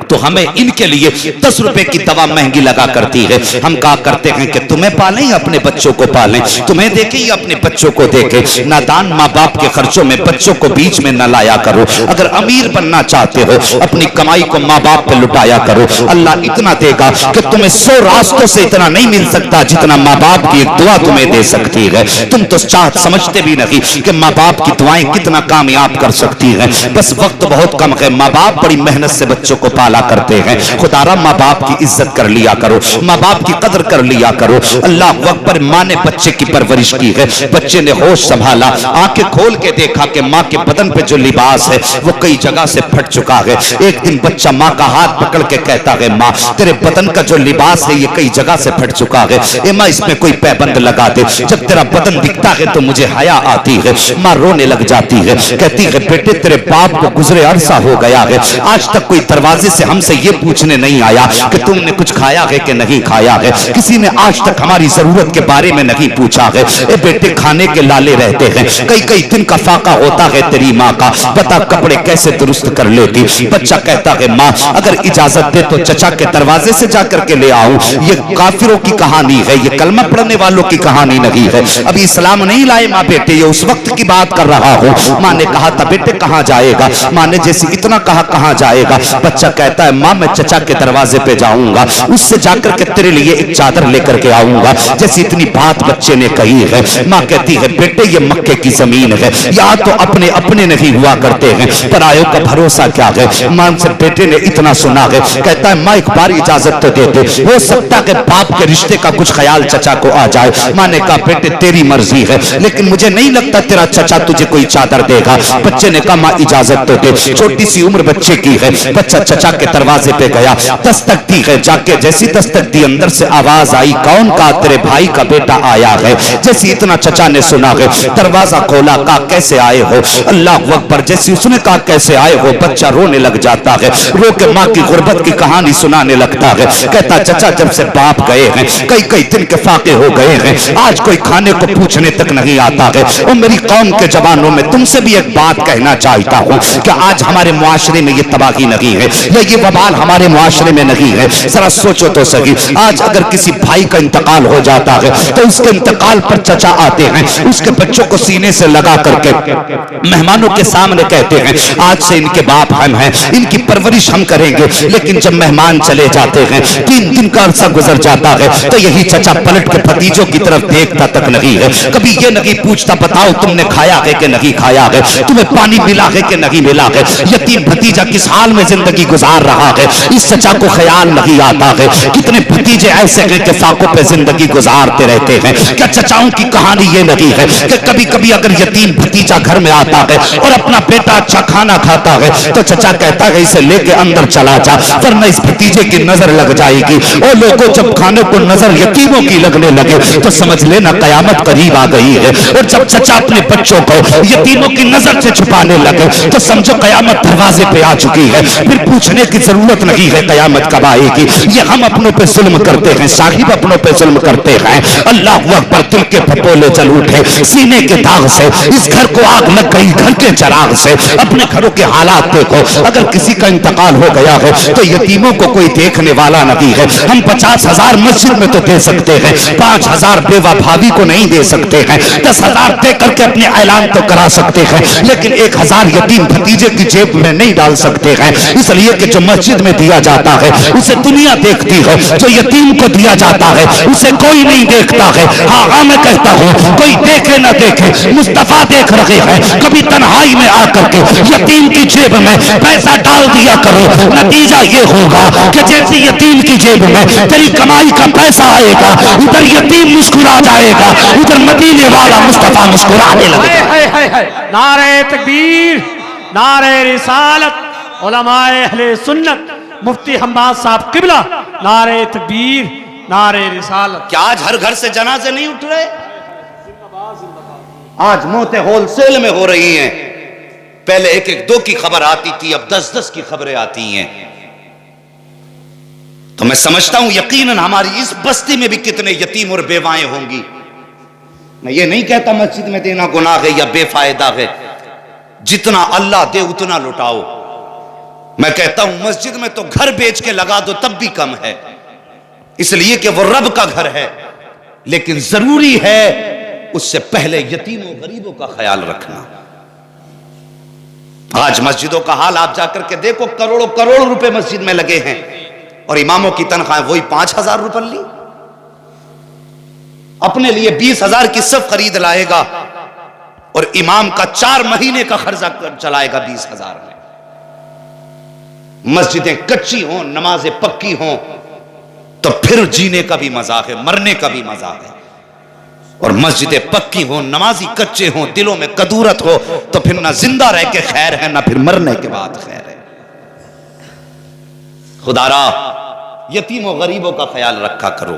تو ہمیں ان کے لیے 10 روپے کی دوا مہنگی لگا کرتی ہے. ہم کہا کرتے ہیں کہ تمہیں پالیں یا اپنے بچوں کو پالیں، تمہیں دیکھیں یا اپنے بچوں کو دیکھیں. نادان ماں باپ کے خرچوں میں بچوں کو بیچ میں نہ لایا کرو. اگر امیر بننا چاہتے ہو اپنی کمائی کو ماں باپ پہ لٹایا کرو. اللہ اتنا دے گا کہ تمہیں 100 راستوں سے اتنا نہیں مل سکتا جتنا ماں باپ کی ایک دعا تمہیں دے سکتی ہے. تم تو چاہت سمجھتے بھی نہیں کہ ماں باپ کی دعائیں کتنا کامیاب کر سکتی ہیں. بس وقت بہت کم ہے. ماں باپ بڑی محنت سے بچوں کو پالا کرتے ہیں. خدا را ماں باپ کی عزت کر لیا کرو، ماں باپ کی قدر کر لیا کرو. اللہ اکبر. ماں نے بچے کی پرورش کی ہے، بچے نے ہوش سنبھالا، آنکھیں کھول کے دیکھا کہ ماں کے بدن پہ جو لباس ہے وہ کئی جگہ سے پھٹ چکا ہے. ایک دن بچہ ماں کا ہاتھ پکڑ کے کہتا ہے ماں تیرے بدن کا جو لباس ہے یہ کئی جگہ سے پھٹ چکا ہے، اے ماں اس میں کوئی پیبند لگا دے. جب تیرا بدن دکھتا ہے تو مجھے حیا آتی ہے. ماں رونے لگ جاتی ہے، کہتی ہے بیٹے تیرے باپ کو گزرے عرصہ ہو گیا ہے، آج تک کوئی دروازے سے ہم سے یہ پوچھنے نہیں آیا کہ تم نے کچھ کھایا ہے کہ نہیں کھایا ہے. کسی نے آج تک ہماری ضرورت کے بارے میں نہیں پوچھا ہے. اے بیٹے کھانے کے لالے رہتے ہیں، کئی کئی دن کا فاقہ ہوتا ہے تیری ماں کا، بتا کپڑے کیسے درست کر لیتی. بچہ کہتا ہے ماں اگر اجازت دے تو چچا کے دروازے سے جا کر کے لے آؤں. یہ کافروں کی کہانی ہے، یہ کلمہ پڑھنے والوں کی کہانی نہیں ہے. ابھی اسلام نہیں لائے ماں بیٹے، یہ اس وقت کی بات کر رہا ہوں. ماں نے کہا تھا بیٹے کہاں جائے گا. ماں نے جیسے اتنا کہا کہاں جائے گا. بچہ کہتا ہے ماں میں چچا کے دروازے پہ جاؤں گا، اس سے جا کر کے تیرے لیے ایک چادر لے کر کے آؤں گا. جیسی اتنی بات بچے نے کہی ہے، ماں کہتی ہے بیٹے یہ مکے کی زمین ہے، یا تو اپنے اپنے نہیں ہوا کرتے ہیں، پرایوں کا بھروسہ کیا ہے. ماں سے بیٹے نے اتنا سنا ہے، کہتا ہے ماں ایک بار اجازت تو دے دے، ہو سکتا کہ باپ کے رشتے کا کچھ خیال چچا کو آ جائے. ماں نے کہا بیٹے تیری مرضی ہے لیکن مجھے نہیں لگتا تیرا چچا تجھے کوئی چادر دے گا. بچے نے کہا ماں اجازت تو دے. چھوٹی سی عمر بچے کی ہے. بچہ چچا کے دروازے پہ گیا، دستک دی ہے. جا کے جیسی دستک دی اندر سے آواز آئی کون کا تیرے بھائی کا بیٹا آیا ہے. جیسی اتنا چچا نے سنا ہے دروازہ کھولا، کہا کیسے آئے ہو. اللہ اکبر. جیسی اس نے کہا کیسے آئے ہو بچہ رونے لگ جاتا ہے، رو کے ماں کی غربت کی کہانی سنانے لگتا ہے. کہتا چچا جب سے باپ گئے ہیں کئی کئی دن کے فاقے ہو گئے ہیں، آج کوئی کھانے کو پوچھنے تک نہیں آتا ہے. اور میری قوم کے جوانوں میں تم سے بھی ایک بات کہنا چاہتا ہوں کہ آج ہمارے معاشرے میں یہ تباہی نہیں ہے یا یہ یہ وبال ہمارے معاشرے میں نہیں ہے. ذرا سوچو تو صحیح, آج اگر کسی بھائی کا انتقال ہو جاتا ہے تو اس کے انتقال پر چچا آتے ہیں, اس کے بچوں کو سینے سے لگا کر کے مہمانوں کے سامنے کہتے ہیں آج سے ان کے باپ ہم ہیں, ان کی پرورش ہم کریں گے. لیکن جب مہمان چلے جاتے ہیں, 3 دن کا عرصہ گزر جاتا ہے, تو یہی چچا پلٹ کے بھتیجوں کی طرف دیکھتا تک نہیں ہے. کبھی یہ نہیں پوچھتا بتاؤ تم نے کھایا ہے کہ نہیں کھایا ہے, تمہیں پانی ملا ہے کہ نہیں ملا ہے, یتیم بھتیجا کس حال میں زندگی گزار رہا ہے, اس چچا کو خیال نہیں آتا ہے. کتنے بھتیجے ایسے ہیں کہ فاقوں پہ زندگی گزارتے رہتے ہیں. کیا چچاؤں کی کہانی یہ نہیں ہے کہ کبھی کبھی اگر یتیم بھتیجا گھر میں آتا ہے اور اپنا بیٹا اچھا کھانا کھاتا ہے تو چچا کہتا ہے اسے لے کے اندر چلا جا ورنہ اس بھتیجے کی نظر لگ جائے گی. اور لوگوں جب کھانے کو نظر یتیموں کی لگنے لگے تو سمجھ لینا قیامت قریب آ گئی ہے. اور جب چچا اپنے بچوں کو یتیموں کی نظر سے چھپانے لگے تو سمجھو قیامت دروازے پہ آ چکی ہے. پھر پوچھنے کی ضرورت نہیں ہے قیامت کب آئے گی. یہ ہم اپنوں پہ ظلم کرتے ہیں, صاحب اپنوں پہ ظلم کرتے ہیں. اللہ اکبر, دل کے پھپولے چل اٹھے سینے کے داغ سے, اس گھر کو آگ لگ گئی گھر کے چراغ سے. اپنے گھروں کے حالات دیکھو, اگر کسی کا انتقال ہو گیا ہے تو یتیموں کو کوئی دیکھنے والا نہیں ہے. ہم 50,000 مسجد میں تو دے سکتے ہیں, 5,000 بیوہ بھابھی کو نہیں دے سکتے ہیں, 10,000 دے کر کے اپنے اعلان تو کرا سکتے ہیں, لیکن 1,000 یتیم بھتیجے کی جیب میں نہیں ڈال سکتے ہیں. اس لیے کہ جو مسجد میں دیا جاتا ہے اسے دنیا دیکھتی ہے, جو یتیم کو دیا جاتا ہے اسے کوئی نہیں دیکھتا ہے. ہاں میں کہتا ہوں کوئی دیکھے نہ دیکھے, مصطفیٰ دیکھ رہے ہیں. کبھی تنہائی میں آ کر کے یتیم کی جیب میں پیسہ ڈال دیا کرو, نتیجہ یہ ہوگا کہ جیسے یتیم کی جیب میں تیری کمائی کا پیسہ آئے گا ادھر یتیم مسکرا جائے گا, ادھر مدینے والا مصطفیٰ مسکرانے لگے گا. نعرہ تکبیر, نعرہ رسالت, علماء اہل سنت, مفتی حماد صاحب قبلہ, نعرہ تکبیر, نعرہ رسالت. کیا آج ہر گھر سے جنازے نہیں اٹھ رہے؟ آج موتیں ہول سیل میں ہو رہی ہیں. پہلے 1-1-2 کی خبر آتی تھی, اب 10-10 کی خبریں آتی ہیں. تو میں سمجھتا ہوں یقیناً ہماری اس بستی میں بھی کتنے یتیم اور بیوائیں ہوں گی. میں یہ نہیں کہتا مسجد میں دینا گناہ ہے یا بے فائدہ ہے, جتنا اللہ دے اتنا لٹاؤ. میں کہتا ہوں مسجد میں تو گھر بیچ کے لگا دو تب بھی کم ہے, اس لیے کہ وہ رب کا گھر ہے. لیکن ضروری ہے اس سے پہلے یتیموں غریبوں کا خیال رکھنا. آج مسجدوں کا حال آپ جا کر کے دیکھو, کروڑوں کروڑ روپے مسجد میں لگے ہیں اور اماموں کی تنخواہیں وہی 5,000 روپے لی. اپنے لیے 20,000 کی صف خرید لائے گا اور امام کا 4 مہینے کا خرچہ چلائے گا 20,000 میں. مسجدیں کچی ہوں, نمازیں پکی ہوں تو پھر جینے کا بھی مذاق ہے, مرنے کا بھی مذاق ہے. اور مسجدیں پکی ہوں, نمازی کچے ہوں, دلوں میں کدورت ہو تو پھر نہ زندہ رہ کے خیر ہے نہ پھر مرنے کے بعد خیر ہے. خدا را یتیم و غریبوں کا خیال رکھا کرو,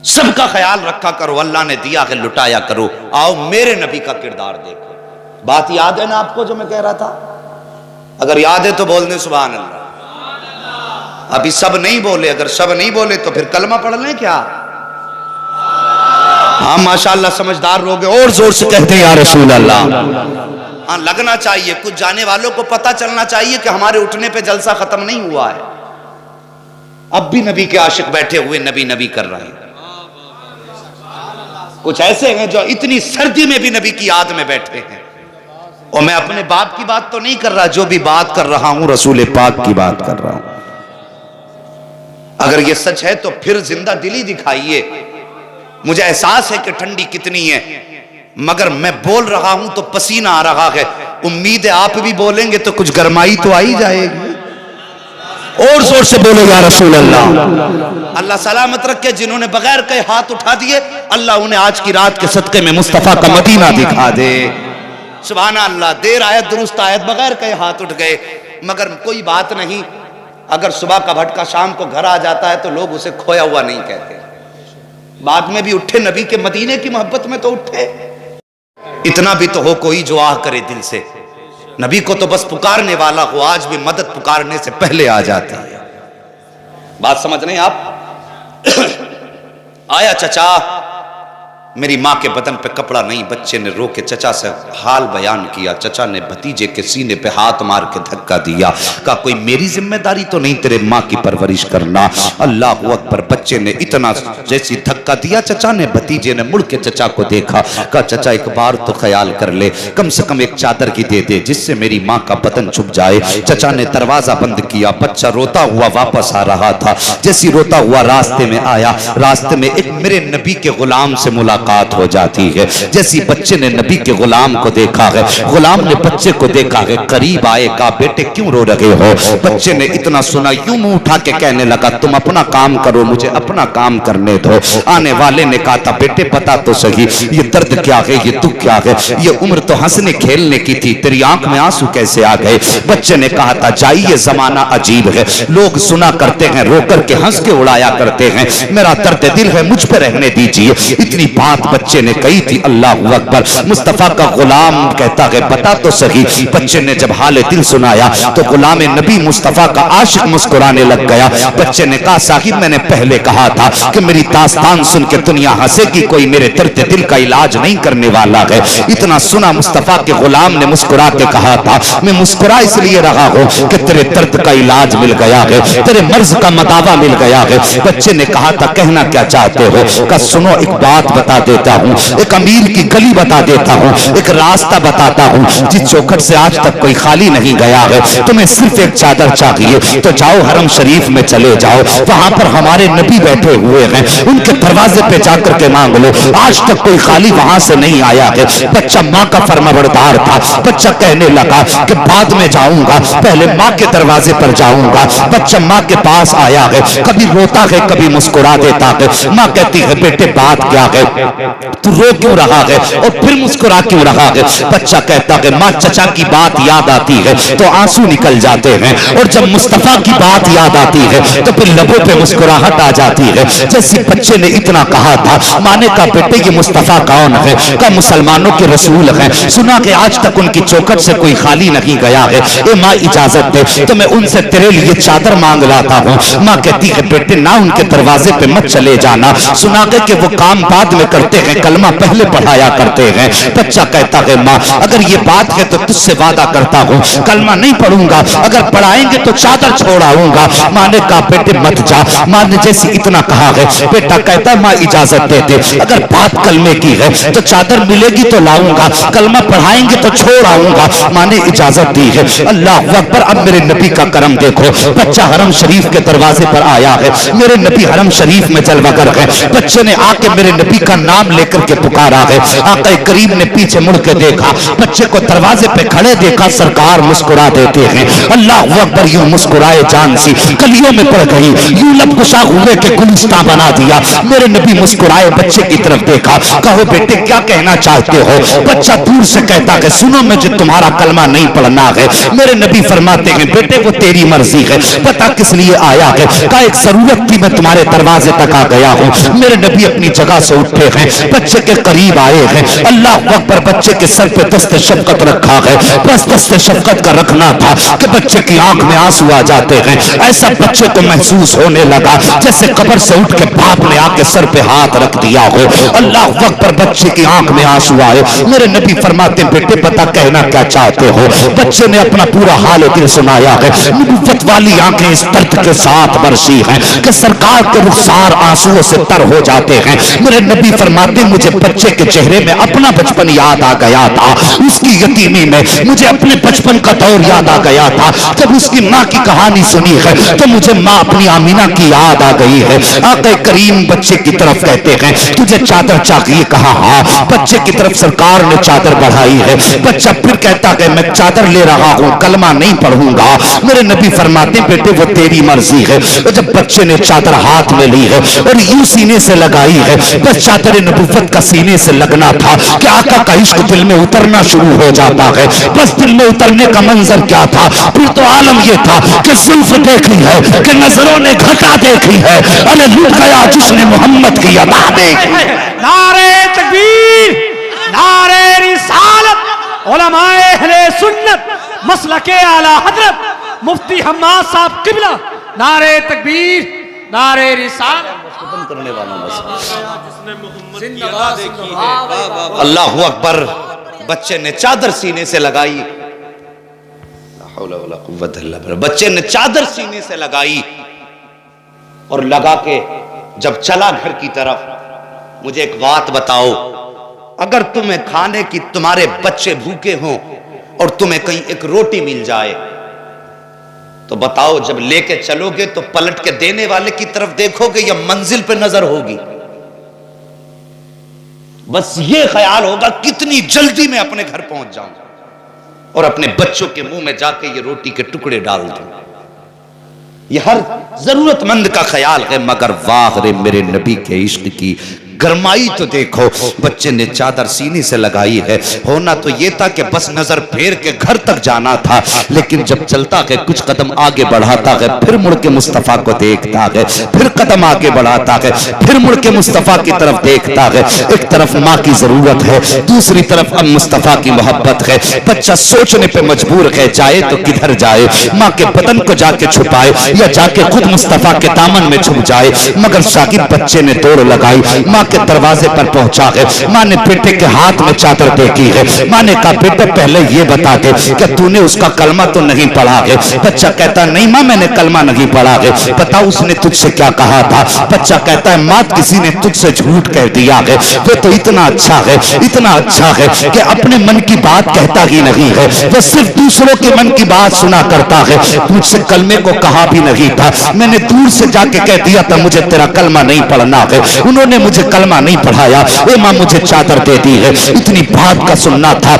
سب کا خیال رکھا کرو. اللہ نے دیا ہے لٹایا کرو. آؤ میرے نبی کا کردار دیکھو. بات یاد ہے نا آپ کو جو میں کہہ رہا تھا؟ اگر یاد ہے تو بول دیں سبحان اللہ. ابھی سب نہیں بولے, اگر سب نہیں بولے تو پھر کلمہ پڑھ لیں کیا؟ ہاں ماشاءاللہ سمجھدار لوگ ہیں, اور زور سے کہتے ہیں یا رسول اللہ. ہاں لگنا چاہیے, کچھ جانے والوں کو پتہ چلنا چاہیے کہ ہمارے اٹھنے پہ جلسہ ختم نہیں ہوا ہے. اب بھی نبی کے عاشق بیٹھے ہوئے نبی نبی کر رہے ہیں. کچھ ایسے ہیں جو اتنی سردی میں بھی نبی کی یاد میں بیٹھے ہیں. اور میں اپنے باپ کی بات تو نہیں کر رہا, جو بھی بات کر رہا ہوں رسول پاک کی بات کر رہا ہوں. اگر یہ سچ ہے تو پھر زندہ دلی دکھائیے. مجھے احساس ہے کہ ٹھنڈی کتنی ہے, مگر میں بول رہا ہوں تو پسینہ آ رہا ہے. امید ہے آپ بھی بولیں گے تو کچھ گرمائی تو آئی جائے گی. اور زور سے بولو یا رسول اللہ. اللہ سلامت رکھے. جنہوں نے بغیر کہے ہاتھ اٹھا دیے, اللہ انہیں آج کی رات کے صدقے میں مصطفیٰ کا مدینہ دکھا دے. سبحان اللہ. دیر آیت درست آیت, بغیر کہے ہاتھ اٹھ گئے. مگر کوئی بات نہیں, اگر صبح کا بھٹکا شام کو گھر آ جاتا ہے تو لوگ اسے کھویا ہوا نہیں کہتے. بعد میں بھی اٹھے, نبی کے مدینے کی محبت میں تو اٹھے. اتنا بھی تو ہو کوئی جو آہ کرے دل سے. نبی کو تو بس پکارنے والا ہو, آج بھی مدد پکارنے سے پہلے آ جاتی ہے. بات سمجھ رہے ہیں آپ؟ آیا چچا میری ماں کے بدن پہ کپڑا نہیں. بچے نے رو کے چچا سے حال بیان کیا. چچا نے بھتیجے کے سینے پہ ہاتھ مار کے دھکا دیا. کہا کوئی میری ذمہ داری تو نہیں تیرے ماں کی پرورش کرنا. اللہ اکبر. بچے نے اتنا جیسی دھکا دیا, چچا نے بھتیجے نے مڑ کے چچا کو دیکھا. کہا چچا ایک بار تو خیال کر لے, کم سے کم ایک چادر کی دے دے جس سے میری ماں کا بدن چھپ جائے. چچا نے دروازہ بند کیا. بچہ روتا ہوا واپس آ رہا تھا. جیسی روتا ہوا راستے میں آیا, راستے میں ایک میرے نبی کے غلام سے ملاقات ہو جاتی ہے. جیسی بچے نے نبی کے غلام کو دیکھا ہے, غلام نے بچے کو دیکھا ہے, قریب آئے. کہا بیٹے کیوں رو رہے ہو؟ بچے نے اتنا سنا یوں منہ اٹھا کے کہنے لگا تم اپنا کام کرو, مجھے اپنا کام کرنے دو. آنے والے نے کہا تھا بیٹے بتا تو صحیح یہ درد کیا ہے, یہ دکھ کیا ہے, یہ عمر تو ہنسنے کھیلنے کی تھی, تیری آنکھ میں آنسو کیسے آ گئے؟ بچے نے کہا تھا جائی یہ زمانہ عجیب ہے, لوگ سنا کرتے ہیں رو کر کے ہنس کے اڑایا کرتے ہیں, میرا درد دل ہے مجھ پہ رہنے دیجیے. اتنی بات بچے نے کہی تھی. اللہ اکبر. مصطفیٰ کا غلام کہتا ہے بتا تو صحیح. بچے نے جب حال دل سنایا تو غلام نبی مصطفیٰ کا عاشق مسکرانے لگ گیا. بچے نے کہا صاحب میں نے پہلے کہا تھا کہ میری داستان سن کے دنیا ہنسے گی, کوئی میرے درد دل کا علاج نہیں کرنے والا ہے. اتنا سنا مصطفیٰ کے غلام نے مسکرا کے کہا تھا میں مسکرا اس لیے رہا ہوں کہ تیرے درد کا علاج مل گیا ہے, تیرے مرض کا مداوا مل گیا ہے. بچے نے کہا تھا کہنا کیا چاہتے ہو؟ کہا سنو ایک بات بتا دیتا ہوں, ایک امیر کی گلی بتا دیتا ہوں, ایک راستہ بتاتا ہوں جس چوکھٹ سے آج تک کوئی خالی نہیں گیا ہے. تمہیں صرف ایک چادر چاہیے تو جاؤ حرم شریف میں چلے جاؤ, وہاں پر ہمارے نبی بیٹھے ہوئے ہیں, ان کے دروازے پہ جا کر کے مانگ لو, آج تک کوئی خالی وہاں سے نہیں آیا ہے. بچہ ماں کا فرمانبردار تھا. بچہ کہنے لگا کہ بعد میں جاؤں گا, پہلے ماں کے دروازے پر جاؤں گا. بچہ ماں کے پاس آیا ہے, کبھی روتا ہے کبھی مسکرا دیتا ہے. ماں کہتی ہے بیٹے بات کیا ہے, تو رو کیوں رہا ہے اور پھر مسکرا کیوں رہا ہے؟ بچہ کہتا ہے ماں چچا کی بات یاد آتی ہے تو آنسو نکل جاتے ہیں, اور جب مصطفیٰ کی بات یاد آتی ہے تو پھر لبوں پہ مسکراہٹ آ جاتی ہے. جیسے بچے نے اتنا کہا تھا, ماں نے کہا بیٹے یہ مصطفیٰ کون ہے؟ کہا مسلمانوں کے رسول ہیں, سنا کہ آج تک ان کی چوکھٹ سے کوئی خالی نہیں گیا ہے. اے ماں اجازت دے تو میں ان سے تیرے لیے چادر مانگ لاتا ہوں. ماں کہتی ہے بیٹے نہ ان کے دروازے پہ مت چلے جانا, سنا کہ وہ کام بعد میں کرتے ہیں, کلمہ پہلے پڑھایا کرتے ہیں. بچہ کہتا ہے ماں اگر یہ بات ہے تو تجھ سے وعدہ کرتا ہوں کلمہ نہیں پڑھوں گا, اگر پڑھائیں گے تو چادر چھوڑاؤں گا. ماں نے کہا بیٹے مت جا. ماں نے جیسے اتنا کہا ہے, بیٹا کہتا ماں اجازت دے دے, اگر بات کلمے کی ہے تو چادر ملے گی تو لاؤں گا, کلمہ پڑھائیں گے تو چھوڑ آؤں گا. ماں نے اجازت دی ہے. اللہ اکبر. اب میرے نبی کا کرم دیکھو, بچہ حرم شریف کے دروازے پر آیا ہے, میرے نبی حرم شریف میں جلوہ گر ہے. بچے نے آ کے میرے نبی کا نام لے کر کے پکارا ہے. آقا کریم نے پیچھے مڑ کے دیکھا, بچے کو دروازے پہ کھڑے دیکھا, سرکار مسکرا دیتے ہیں. اللہ اکبر. یوں مسکرائے جان سی کلیوں میں پڑ گئی, یوں لب کشا ہوئے کہ گلستان بنا دیا. میرے نبی مسکرائے بچے کی طرف دیکھا, کہو بیٹے کیا کہنا چاہتے ہو؟ بچہ دور سے کہتا کہ سنو مجھے تمہارا کلمہ نہیں پڑھنا ہے. میرے نبی فرماتے ہیں بیٹے وہ تیری مرضی ہے, پتہ کس لیے آیا ہے؟ کہا ایک ضرورت تھی, میں تمہارے دروازے تک آ گیا ہوں. میرے نبی اپنی جگہ سے اٹھے ہیں, بچے کے قریب آئے ہیں. اللہ اکبر. بچے کے سر پہ دست شفقت رکھا ہے, بس دست شفقت کا رکھنا تھا کہ بچے کی آنکھ میں آنسو آ جاتے ہیں. ایسا بچے کو محسوس ہونے لگا جیسے قبر سے اٹھ کے باپ نے آ کے سر پہ ہاتھ رکھ دیا ہو. اللہ اکبر. بچے کی آنکھ میں آنسو آئے. میرے نبی فرماتے بیٹے پتہ کہنا کیا چاہتے ہو؟ بچے نے اپنا پورا حال دل سنایا ہے. نبوت والی آنکھیں اس درد کے ساتھ برسی ہیں کہ سرکار کے رخسار آنسوؤں سے تر ہو جاتے ہیں. میرے نبی فرماتے مجھے بچے کے چہرے میں اپنا بچپن یاد آ گیا تھا, اس کی یتیمی میں مجھے اپنے بچپن کا دور یاد آ گیا تھا. جب اس کی ماں کی کہانی سنی ہے تو مجھے ماں اپنی آمینہ کی یاد آ گئی ہے. آقا کریم بچے کی طرف کہتے ہیں تجھے چادر چاہیے؟ کہا ہاں. بچے کی طرف سرکار نے چادر بڑھائی ہے. بچہ پھر کہتا کہ میں چادر لے رہا ہوں, کلمہ نہیں پڑھوں گا. میرے نبی فرماتے بیٹے وہ تیری مرضی ہے. جب بچے نے چادر ہاتھ میں لی ہے اور یوں سینے سے لگائی ہے, بس چادر نبوت کا سینے سے لگنا تھا کہ آقا کا عشق دل میں اترنا شروع ہو جاتا ہے. بس دل میں اترنے کا منظر کیا تھا؟ پھر تو عالم یہ تھا کہ زلف دیکھی ہے, کہ نظروں نے گھٹا دیکھی ہے, ارے لٹ گیا جس نے محمد کی ادا دیکھی. نعرہ تکبیر, نعرہ رسالت. علماء اہل سنت مسلک اعلی حضرت مفتی حماد صاحب قبلہ, نعرہ تکبیر, نعرہ رسالت. بند کرنے والا بس. اللہ اکبر. بچے نے چادر سینے سے لگائی. لا حول ولا قوت الا باللہ. بچے نے چادر سینے سے لگائی اور لگا کے جب چلا گھر کی طرف. مجھے ایک بات بتاؤ, اگر تمہیں کھانے کی, تمہارے بچے بھوکے ہوں اور تمہیں کہیں ایک روٹی مل جائے تو بتاؤ جب لے کے چلو گے تو پلٹ کے دینے والے کی طرف دیکھو گے یا منزل پہ نظر ہوگی؟ بس یہ خیال ہوگا کتنی جلدی میں اپنے گھر پہنچ جاؤں اور اپنے بچوں کے منہ میں جا کے یہ روٹی کے ٹکڑے ڈال دوں. یہ ہر ضرورت مند کا خیال ہے. مگر واہ رے میرے نبی کے عشق کی گرمائی تو دیکھو. بچے نے چادر سینے سے لگائی ہے. ہونا تو یہ تھا کہ بس نظر پھیر کے گھر تک جانا تھا, لیکن جب چلتا ہے کچھ قدم آگے بڑھاتا ہے, پھر مڑ کے مصطفیٰ کو دیکھتا ہے, پھر قدم آگے بڑھاتا ہے, پھر مڑ کے مصطفیٰ کی طرف دیکھتا ہے. ایک طرف ماں کی ضرورت ہے, دوسری طرف اب مصطفیٰ کی محبت ہے. بچہ سوچنے پہ مجبور ہے جائے تو کدھر جائے, ماں کے بدن کو جا کے چھپائے یا جا کے خود مصطفیٰ کے دامن میں چھپ جائے. مگر شاگرد بچے نے دوڑ لگائی, ماں کے دروازے پر پہنچا ہے. ماں نے بیٹے کے ہاتھ میں چادر دیکھی ہے. ماں نے کہا بیٹے پہلے یہ بتا دے کہ تو نے اس کا کلمہ تو نہیں پڑھا ہے. بچہ کہتا نہیں ماں میں نے کلمہ نہیں پڑھا ہے. بتا اس نے تجھ سے کیا کہا تھا؟ بچہ کہتا ہے ماں کسی نے تجھ سے جھوٹ کہہ دیا ہے. وہ تو اتنا اچھا ہے, اتنا اچھا ہے کہ اپنے من کی بات کہتا ہی نہیں ہے, وہ صرف دوسروں کے من کی بات سنا کرتا ہے. مجھ سے کلمے کو کہا بھی نہیں تھا, میں نے دور سے جا کے کہہ دیا تھا مجھے تیرا کلمہ نہیں پڑھنا ہے. انہوں نے مجھے کلمہ نہیں پڑھایا. اے ماں مجھے چادر دے دی ہے. اتنی بات کا سننا تھا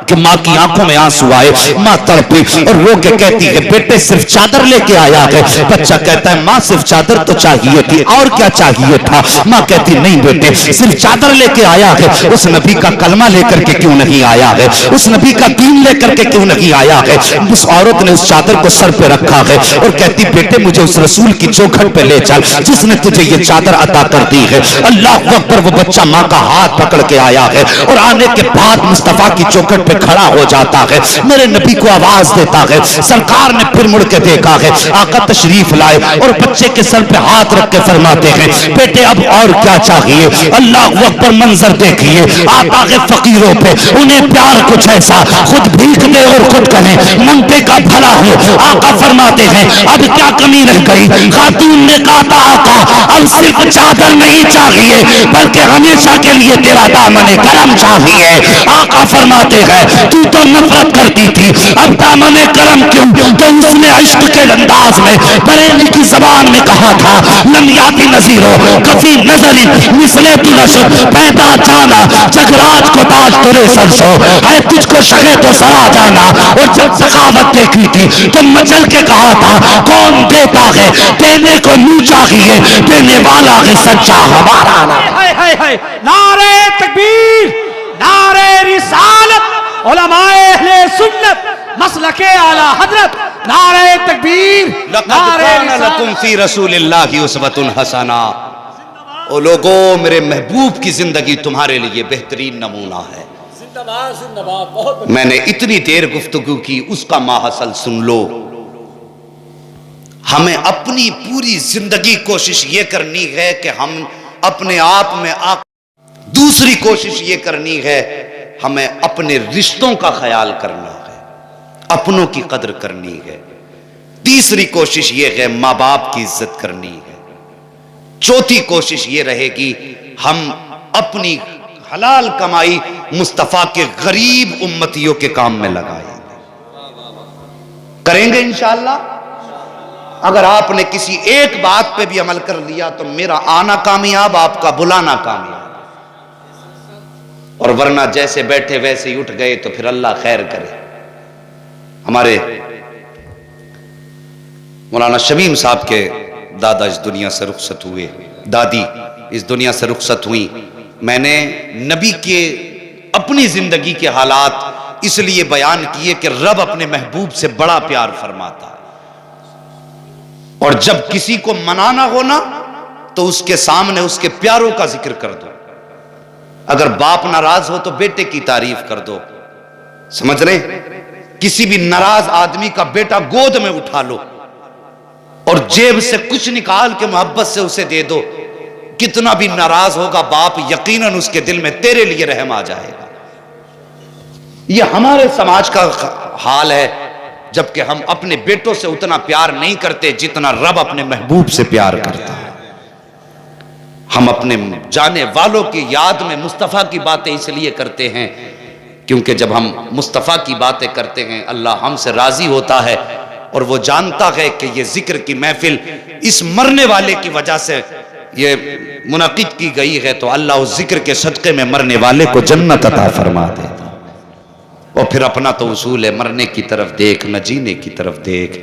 کہ ماں کی آنکھوں میں آنسو آئے. ماں تڑپی اور رو کے کہتی ہے بیٹے صرف چادر لے کے آیا ہے. بچہ کہتا ہے ماں صرف چادر تو چاہیے تھی, اور کیا چاہیے تھا؟ ماں کہتی نہیں بیٹے صرف چادر لے کے آیا ہے. اس نبی کا کلمہ لے کر کے کیوں نہیں آیا ہے؟ اس نبی کا دین لے کر کے کیوں نہیں آیا ہے؟ اس عورت نے اس چادر کو سر پہ رکھا ہے اور کہتی بیٹے مجھے اس رسول کی چوکھٹ پہ لے چل جس نے تجھے یہ چادر عطا کر دی ہے. اللہ اکبر. وہ بچہ ماں کا ہاتھ پکڑ کے آیا ہے اور آنے کے بعد مصطفیٰ کی چوکھٹ پہ کھڑا ہو جاتا ہے. میرے نبی کو آواز دیتا ہے. سرکار نے پھر مڑ کے دیکھا ہے, آقا تشریف لائے اور بچے کے سر پہ ہاتھ رکھ کے فرماتے ہیں بیٹے اب اور کیا چاہیے؟ اللہ اکبر. منظر دیکھیے, آتا ہے فقیروں پہ, انہیں پیار کچھ ایسا خود بھیک دے اور خود کہیں منگتے کا بھلا ہو. آقا فرماتے ہیں اب کیا کمی رہ گئی؟ خاتون نے کہا تھا آقا اب صرف چادر نہیں چاہیے بلکہ ہمیشہ کے لیے تیرا دامن کرم چاہیے. آقا فرماتے ہیں تو تو نفرت کرتی تھی, اب دامن کرم کیوں؟ تو اس نے عشق کے انداز میں بریلی کی زبان میں کہا تھا لم یاتی نظیرو کفی نظری مثلے تلش پیدا جانا جگراج کو تاج ترے سرسو ہے تجھ کو شگے تو سرا جانا. اور جب سخاوت دیکھی تھی تو مچل کے کہا تھا کون دیتا ہے دینے کو یوں چاہیے, دینے والا ہے سچا ہمارا. نعرہ تکبیر, نعرہ رسالت, علماء اہل سنت, مسلک اعلی حضرت, نعرہ تکبیر, لقد نعرہ کان رسالت. لکم فی رسول اللہ اسوۃ حسنہ. او لوگو میرے محبوب کی زندگی تمہارے لیے بہترین نمونہ ہے. میں نے اتنی دیر گفتگو کی, اس کا ماحصل سن لو. ہمیں اپنی پوری زندگی کوشش یہ کرنی ہے کہ ہم اپنے آپ میں دوسری کوشش یہ کرنی ہے ہمیں اپنے رشتوں کا خیال کرنا ہے, اپنوں کی قدر کرنی ہے. تیسری کوشش یہ ہے ماں باپ کی عزت کرنی ہے. چوتھی کوشش یہ رہے گی ہم اپنی حلال کمائی مصطفیٰ کے غریب امتیوں کے کام میں لگائیں گے. کریں گے انشاءاللہ. اگر آپ نے کسی ایک بات پہ بھی عمل کر لیا تو میرا آنا کامیاب, آپ کا بلانا کامیاب. اور ورنہ جیسے بیٹھے ویسے ہی اٹھ گئے تو پھر اللہ خیر کرے. ہمارے مولانا شمیم صاحب کے دادا اس دنیا سے رخصت ہوئے, دادی اس دنیا سے رخصت ہوئی. میں نے نبی کے اپنی زندگی کے حالات اس لیے بیان کیے کہ رب اپنے محبوب سے بڑا پیار فرماتا ہے. اور جب کسی کو منانا ہونا تو اس کے سامنے اس کے پیاروں کا ذکر کر دو. اگر باپ ناراض ہو تو بیٹے کی تعریف کر دو. سمجھ رہے؟ کسی بھی ناراض آدمی کا بیٹا گود میں اٹھا لو اور جیب سے کچھ نکال کے محبت سے اسے دے دو. کتنا بھی ناراض ہوگا باپ یقیناً اس کے دل میں تیرے لیے رحم آ جائے گا. یہ ہمارے سماج کا حال ہے، جبکہ ہم اپنے بیٹوں سے اتنا پیار نہیں کرتے جتنا رب اپنے محبوب سے پیار کرتا ہے. ہم اپنے جانے والوں کی یاد میں مصطفیٰ کی باتیں اس لیے کرتے ہیں کیونکہ جب ہم مصطفیٰ کی باتیں کرتے ہیں اللہ ہم سے راضی ہوتا ہے، اور وہ جانتا ہے کہ یہ ذکر کی محفل اس مرنے والے کی وجہ سے یہ منعقد کی گئی ہے، تو اللہ اس ذکر کے صدقے میں مرنے والے کو جنت عطا فرما دیتا. اور پھر اپنا تو اصول ہے مرنے کی طرف دیکھ نہ جینے کی طرف دیکھ،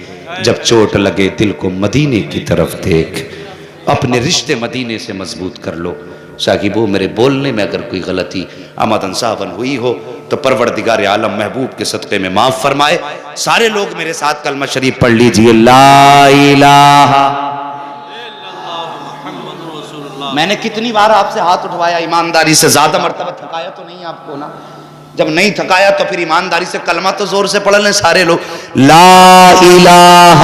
جب چوٹ لگے دل کو مدینے کی طرف دیکھ. اپنے رشتے مدینے سے مضبوط کر لو. صاحبو میرے بولنے میں اگر کوئی غلطی آمدن صاحبن ہوئی ہو تو پروردگار عالم محبوب کے صدقے میں معاف فرمائے. سارے لوگ میرے ساتھ کلمہ شریف پڑھ لیجئے، لا الہ. میں نے کتنی بار آپ سے ہاتھ اٹھوایا ایمانداری سے؟ زیادہ مرتبہ تھکایا تو نہیں آپ کو نا؟ جب نہیں تھکایا تو پھر ایمانداری سے کلمہ تو زور سے پڑھ لیں سارے لوگ. لا الہ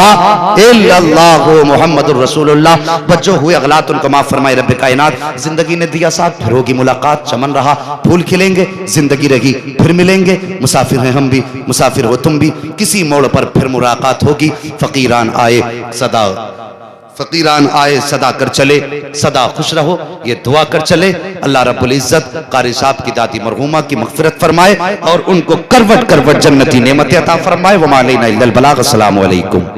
الا اللہ محمد الرسول اللہ. بچوں ہوئے اغلاط ان کو معاف فرمائے رب کائنات. زندگی نے دیا ساتھ، پھر ہوگی ملاقات. چمن رہا پھول کھلیں گے، زندگی رہی پھر ملیں گے. مسافر ہیں ہم بھی، مسافر ہو تم بھی، کسی موڑ پر پھر ملاقات ہوگی. فقیران آئے صدا کر چلے، صدا خوش رہو یہ دعا کر چلے. اللہ رب العزت قاری صاحب کی دادی مرحومہ کی مغفرت فرمائے اور ان کو کروٹ کروٹ جنتی نعمت عطا فرمائے. وما علینا الا البلاغ. السلام علیکم.